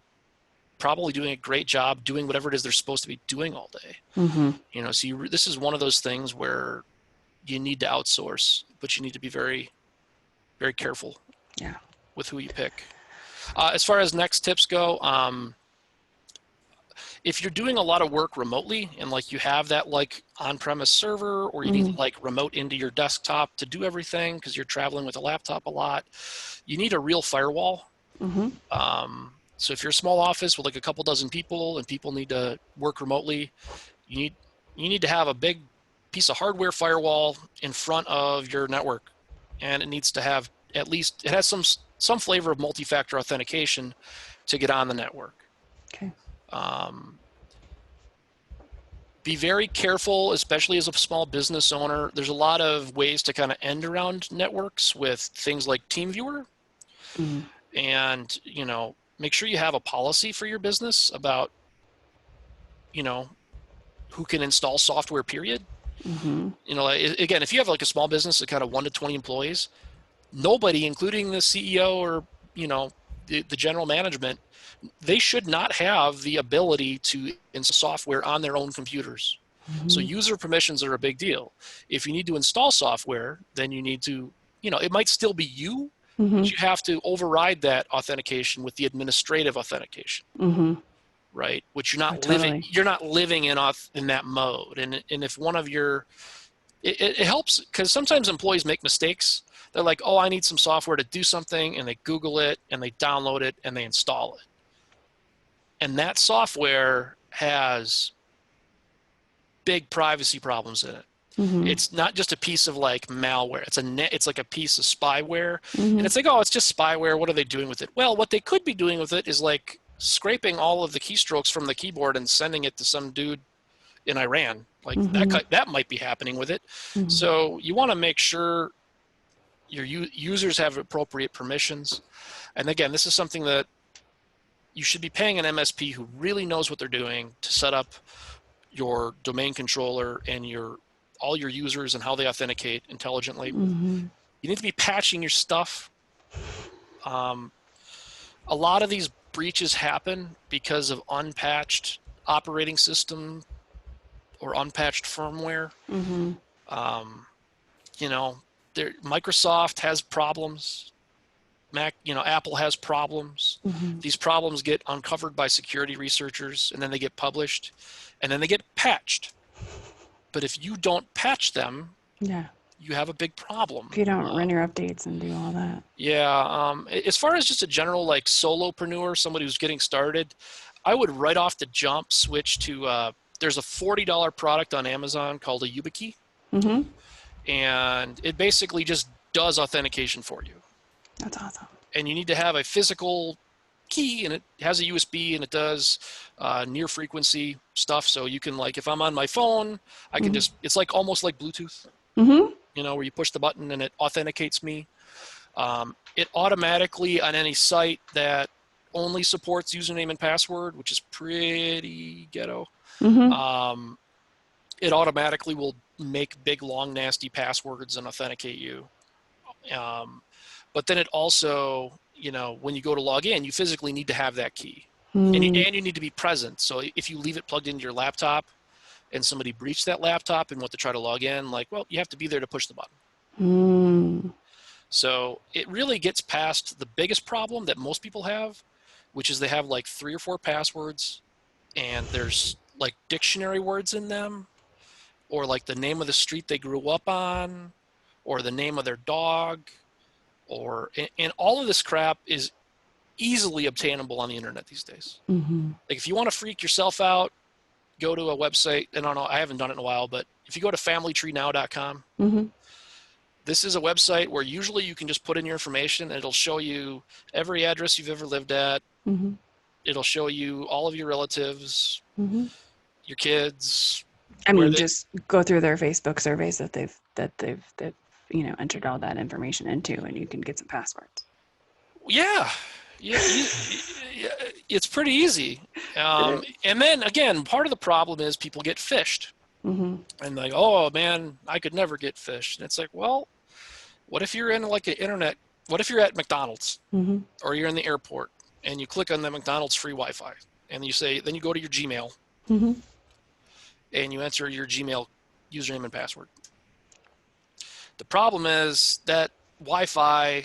probably doing a great job doing whatever it is they're supposed to be doing all day. So this is one of those things where you need to outsource, but you need to be very, very careful with who you pick. As far as next tips go, if you're doing a lot of work remotely and like you have that like on-premise server or you need like remote into your desktop to do everything because you're traveling with a laptop a lot, you need a real firewall. So if you're a small office with like a couple dozen people and people need to work remotely, you need to have a big piece of hardware firewall in front of your network, and it needs to have it has some flavor of multi-factor authentication to get on the network. Okay. Be very careful, especially as a small business owner. There's a lot of ways to kind of end around networks with things like TeamViewer. And, make sure you have a policy for your business about, who can install software, period. Again, if you have like a small business of kind of 1 to 20 employees, nobody, including the CEO or, the general management, they should not have the ability to install software on their own computers. So user permissions are a big deal. If you need to install software, then you need to, it might still be you, but you have to override that authentication with the administrative authentication, right? Which you're not living in that mode. And if one of it helps because sometimes employees make mistakes. They're like, oh, I need some software to do something, and they Google it and they download it and they install it. And that software has big privacy problems in it. It's not just a piece of like malware. It's like a piece of spyware. And it's like, oh, it's just spyware. What are they doing with it? Well, what they could be doing with it is like scraping all of the keystrokes from the keyboard and sending it to some dude in Iran. Like that might be happening with it. So you want to make sure your users have appropriate permissions. And again, this is something that you should be paying an MSP who really knows what they're doing to set up your domain controller and all your users and how they authenticate intelligently. You need to be patching your stuff. A lot of these breaches happen because of unpatched operating system or unpatched firmware. You know, Microsoft has problems. Apple has problems. These problems get uncovered by security researchers, and then they get published, and then they get patched. But if you don't patch them, you have a big problem. If you don't run your updates and do all that. Yeah. As far as just a general like solopreneur, somebody who's getting started, I would right off the jump switch to there's a $40 product on Amazon called a YubiKey. And it basically just does authentication for you. That's awesome. And you need to have a physical key, and it has a USB, and it does near frequency stuff. So you can, like, if I'm on my phone, I can just, it's like almost like Bluetooth, you know, where you push the button and it authenticates me. It automatically, on any site that only supports username and password, which is pretty ghetto, it automatically will make big, long, nasty passwords and authenticate you. But then it also, you know, when you go to log in, you physically need to have that key. And you need to be present. So if you leave it plugged into your laptop and somebody breached that laptop and want to try to log in, like, well, you have to be there to push the button. So it really gets past the biggest problem that most people have, which is they have like 3 or 4 passwords and there's like dictionary words in them, or like the name of the street they grew up on, or the name of their dog, and all of this crap is easily obtainable on the internet these days. Like if you want to freak yourself out, go to a website, and I haven't done it in a while, but if you go to familytreenow.com, this is a website where usually you can just put in your information and it'll show you every address you've ever lived at. It'll show you all of your relatives, your kids. I mean, just go through their Facebook surveys that they've you know, entered all that information into, and you can get some passwords. Yeah, it's pretty easy. And then again, part of the problem is people get phished, and like, oh man, I could never get phished. And it's like, well, what if you're in like an internet? What if you're at McDonald's or you're in the airport and you click on the McDonald's free Wi-Fi, and then you go to your Gmail and you enter your Gmail username and password. The problem is that Wi-Fi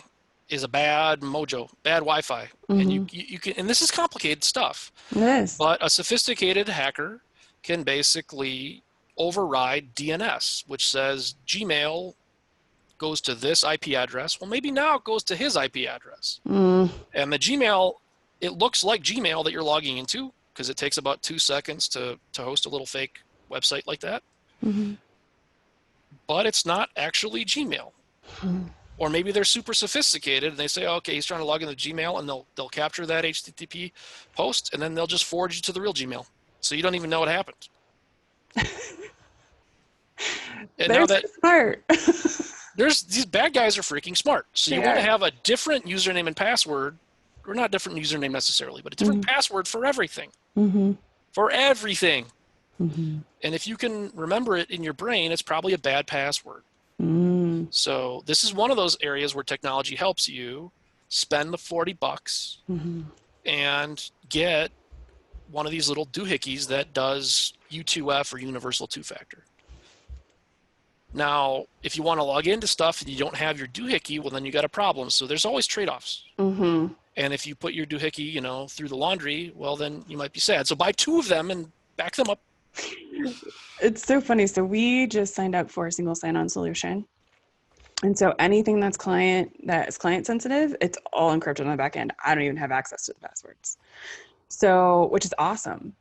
is a bad Wi-Fi, and you can, and this is complicated stuff. It is. But a sophisticated hacker can basically override DNS, which says Gmail goes to this IP address. Well, maybe now it goes to his IP address, and the Gmail, it looks like Gmail that you're logging into because it takes about 2 seconds to host a little fake website like that. But it's not actually Gmail. Or maybe they're super sophisticated and they say, okay, he's trying to log into Gmail, and they'll capture that HTTP post, and then they'll just forward you to the real Gmail. So you don't even know what happened. And they're now that smart. these bad guys are freaking smart. So you want to have a different username and password, or not different username necessarily, but a different password for everything. For everything. And if you can remember it in your brain, it's probably a bad password. So this is one of those areas where technology helps you spend the $40 and get one of these little doohickeys that does U2F or universal two-factor. Now, if you want to log into stuff and you don't have your doohickey, well, then you got a problem. So there's always trade-offs. And if you put your doohickey, you know, through the laundry, well, then you might be sad. So buy 2 of them and back them up. It's so funny. So we just signed up for a single sign-on solution. And so anything that's client sensitive, it's all encrypted on the back end. I don't even have access to the passwords. So, which is awesome.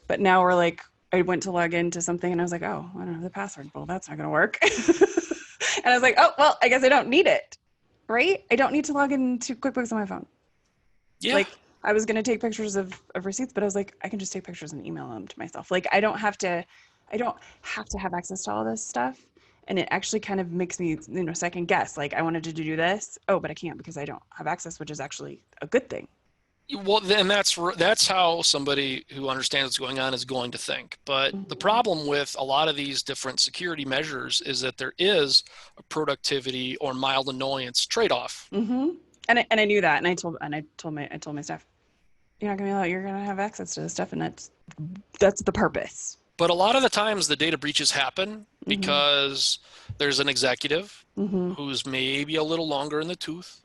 But now we're like, I went to log into something and I was like, oh, I don't have the password. Well, that's not going to work. And I was like, oh, well, I guess I don't need it. Right? I don't need to log into QuickBooks on my phone. Yeah. Like, I was going to take pictures of receipts, but I was like, I can just take pictures and email them to myself. Like, I don't have to have access to all this stuff. And it actually kind of makes me, you know, second guess. Like, I wanted to do this. Oh, but I can't because I don't have access, which is actually a good thing. Well, then that's how somebody who understands what's going on is going to think. But the problem with a lot of these different security measures is that there is a productivity or mild annoyance trade-off. And I knew that, and I told my staff. you're gonna have access to this stuff, and that's the purpose. But a lot of the times the data breaches happen because there's an executive who's maybe a little longer in the tooth,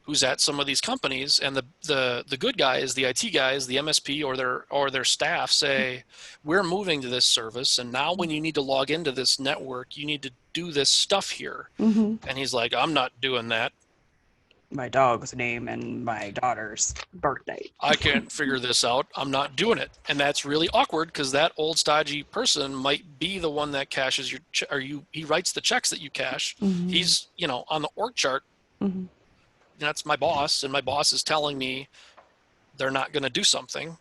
who's at some of these companies, and the good guys, the IT guys, the MSP or their staff say, we're moving to this service, and now when you need to log into this network, you need to do this stuff here. And he's like, I'm not doing that. My dog's name and my daughter's birthday. I can't figure this out. I'm not doing it. And that's really awkward because that old stodgy person might be the one that cashes he writes the checks that you cash. He's, on the org chart. That's my boss, and my boss is telling me they're not going to do something.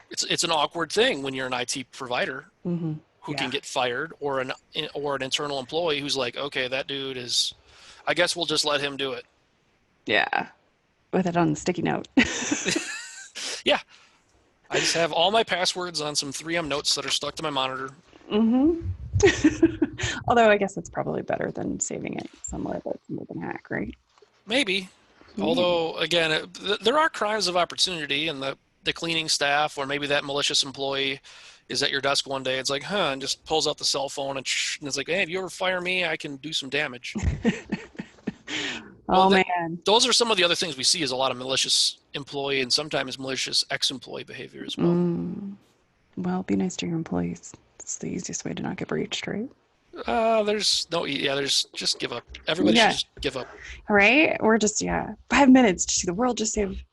It's an awkward thing when you're an IT provider who can get fired, or an internal employee who's like, okay, that dude is, I guess we'll just let him do it. Yeah. With it on the sticky note. Yeah. I just have all my passwords on some 3M notes that are stuck to my monitor. Although I guess it's probably better than saving it somewhere that's more than hack, right? Maybe. Although, again, there are crimes of opportunity, and the cleaning staff, or maybe that malicious employee is at your desk one day. It's like, and just pulls out the cell phone and it's like, hey, if you ever fire me, I can do some damage. Man. Those are some of the other things we see, is a lot of malicious employee and sometimes malicious ex-employee behavior as well. Well, be nice to your employees. It's the easiest way to not get breached, right? There's just give up. Everybody should just give up. Right? Or just, 5 minutes to see the world just save.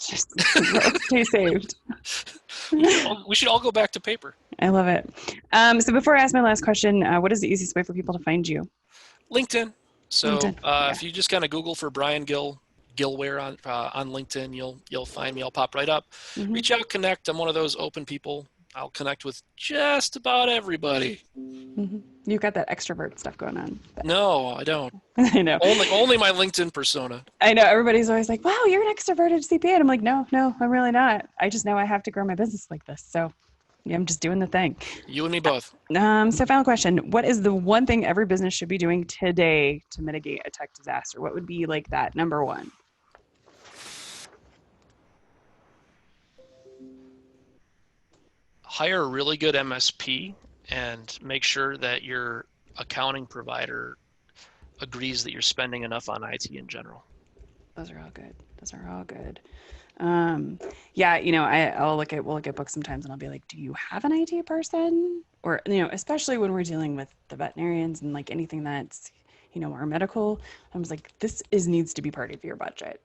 Just the world stay saved. We should all go back to paper. I love it. So before I ask my last question, what is the easiest way for people to find you? LinkedIn. So if you just kind of Google for Brian Gillware on LinkedIn, you'll find me. I'll pop right up. Reach out, connect. I'm one of those open people. I'll connect with just about everybody. You've got that extrovert stuff going on. No, I don't. I know. Only my LinkedIn persona. I know. Everybody's always like, wow, you're an extroverted CPA. And I'm like, no, I'm really not. I just know I have to grow my business like this. So I'm just doing the thing. You and me both. So final question. What is the one thing every business should be doing today to mitigate a tech disaster? What would be like that number one? Hire a really good MSP and make sure that your accounting provider agrees that you're spending enough on IT in general. Those are all good. We'll look at books sometimes and I'll be like, do you have an IT person? Or, especially when we're dealing with the veterinarians and like anything that's, more medical, I was like, needs to be part of your budget.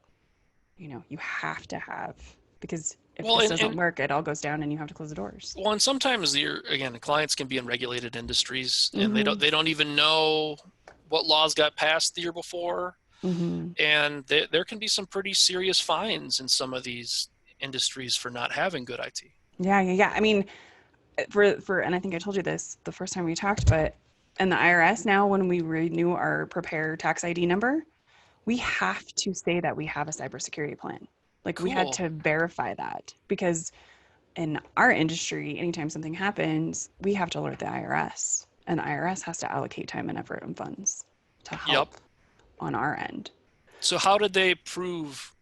You have to have, because if this doesn't work, it all goes down and you have to close the doors. Well, and sometimes the clients can be in regulated industries and they don't even know what laws got passed the year before. And there can be some pretty serious fines in some of these industries for not having good IT. Yeah. I mean, and I think I told you this the first time we talked, but in the IRS now, when we renew our prepare tax ID number, we have to say that we have a cybersecurity plan. Like we had to verify that, because in our industry, anytime something happens, we have to alert the IRS, and the IRS has to allocate time and effort and funds to help on our end. So how did they prove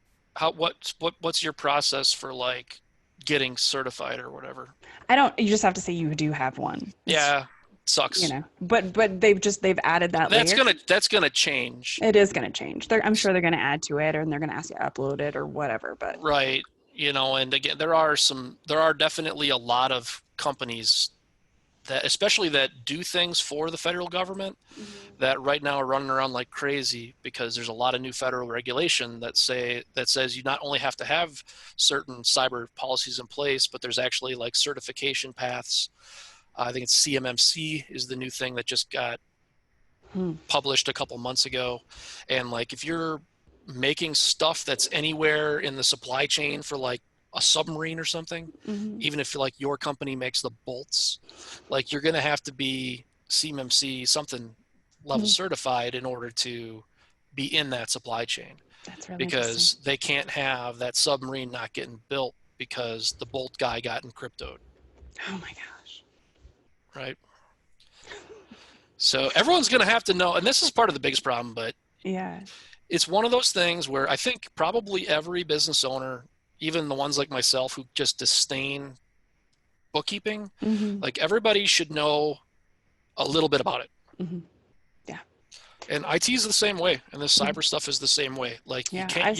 what's your process for like getting certified or whatever? You just have to say you do have one. Sucks. But they've added that layer. That's gonna change. It is gonna change. I'm sure they're gonna add to it, and they're gonna ask you to upload it or whatever. But right, and again, there are definitely a lot of companies that, especially that do things for the federal government, that right now are running around like crazy because there's a lot of new federal regulation that says you not only have to have certain cyber policies in place, but there's actually like certification paths. I think it's CMMC is the new thing that just got published a couple months ago. And like, if you're making stuff that's anywhere in the supply chain for like a submarine or something, even if like your company makes the bolts, like you're going to have to be CMMC something level certified in order to be in that supply chain. That's really because they can't have that submarine not getting built because the bolt guy got encrypted. Oh my gosh. Right. So everyone's going to have to know, and this is part of the biggest problem, but it's one of those things where I think probably every business owner, even the ones like myself who just disdain bookkeeping, like everybody should know a little bit about it. Yeah. And IT is the same way, and this cyber stuff is the same way. Like Yeah,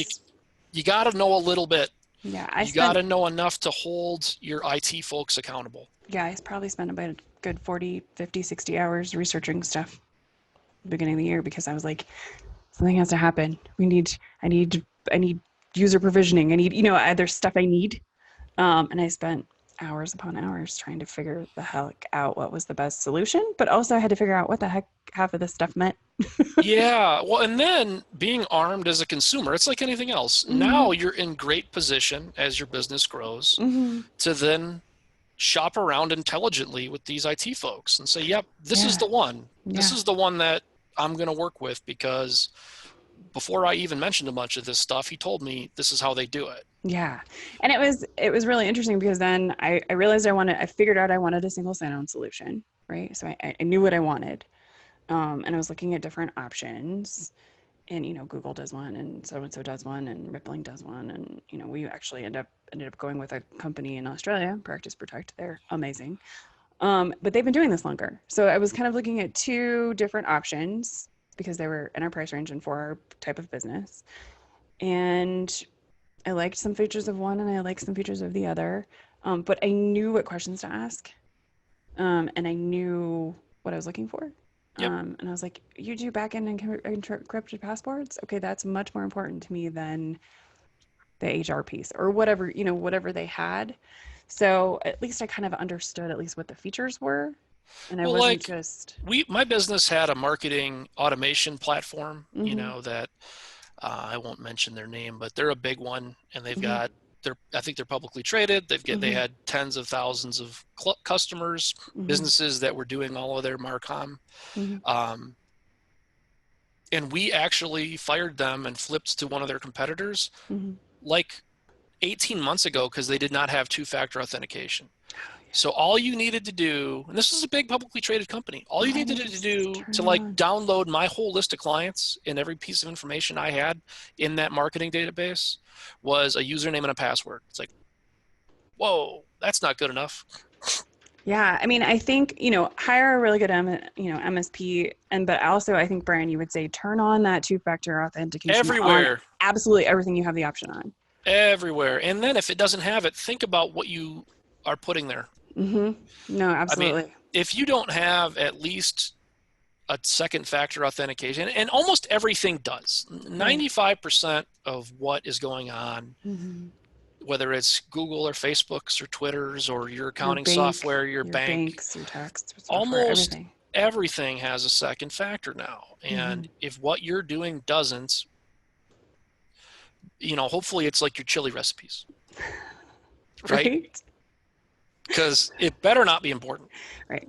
you got to know a little bit. Yeah, you got to know enough to hold your IT folks accountable. Yeah, I probably spent about a good 40, 50, 60 hours researching stuff at the beginning of the year because I was like, something has to happen. I need user provisioning. I need, there's stuff I need. And I spent hours upon hours trying to figure the heck out what was the best solution, but also I had to figure out what the heck half of this stuff meant. Yeah. Well, and then being armed as a consumer, it's like anything else. Now you're in great position as your business grows to then shop around intelligently with these IT folks and say, yep, this is the one. This is the one that I'm going to work with, because before I even mentioned a bunch of this stuff, he told me this is how they do it. Yeah. And it was really interesting because then I realized I figured out I wanted a single sign-on solution, right? So I knew what I wanted. And I was looking at different options, and, Google does one, and so-and-so does one, and Rippling does one. And, we actually ended up going with a company in Australia, Practice Protect. They're amazing. But they've been doing this longer. So I was kind of looking at two different options because they were in our price range and for our type of business. And I liked some features of one and I liked some features of the other. But I knew what questions to ask. And I knew what I was looking for. Yep. And I was like, you do backend and encrypted passports? Okay, that's much more important to me than the HR piece or whatever, whatever they had. So at least I kind of understood at least what the features were. And I wasn't just... My business had a marketing automation platform, that I won't mention their name, but they're a big one, and they've got... I think they're publicly traded. They had tens of thousands of customers, businesses that were doing all of their Marcom. And we actually fired them and flipped to one of their competitors like 18 months ago because they did not have two-factor authentication. So all you needed to do, and this is a big publicly traded company, all you needed to do to download my whole list of clients and every piece of information I had in that marketing database was a username and a password. It's like, whoa, that's not good enough. Yeah, I mean, I think, hire a really good MSP, but also I think, Brian, you would say turn on that two-factor authentication everywhere. On absolutely everything you have the option on. Everywhere. And then if it doesn't have it, think about what you are putting there. No, absolutely. I mean, if you don't have at least a second factor authentication, and almost everything does, 95% of what is going on, whether it's Google or Facebook's or Twitter's or your accounting software, your bank, banks, your tax software, almost everything has a second factor now. And if what you're doing doesn't, hopefully it's like your chili recipes, right? Because it better not be important. Right.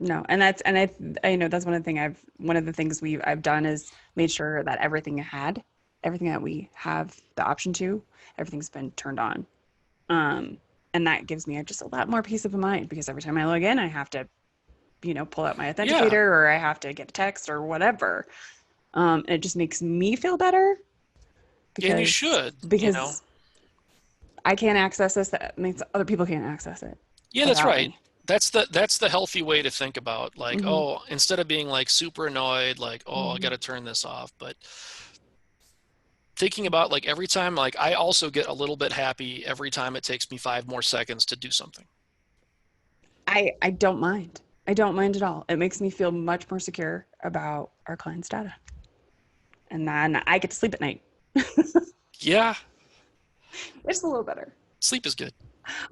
No, and I know that's one of the things I've done is made sure that everything that we have the option to, everything's been turned on. And that gives me just a lot more peace of mind because every time I log in, I have to, pull out my authenticator or I have to get a text or whatever. And it just makes me feel better. And you should. Because I can't access this. That means other people can't access it. Yeah, that's right. Me. That's the healthy way to think about instead of being super annoyed, I got to turn this off. But thinking about every time, I also get a little bit happy every time it takes me 5 more seconds to do something. I don't mind. I don't mind at all. It makes me feel much more secure about our clients' data. And then I get to sleep at night. Yeah. It's a little better. Sleep is good.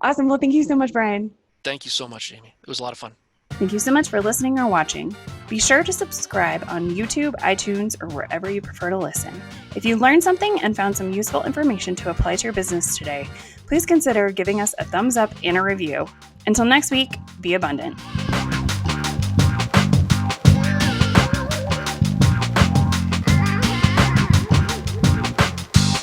Awesome. Well, thank you so much, Brian. Thank you so much, Jamie. It was a lot of fun. Thank you so much for listening or watching. Be sure to subscribe on YouTube, iTunes, or wherever you prefer to listen. If you learned something and found some useful information to apply to your business today, please consider giving us a thumbs up and a review. Until next week, be abundant.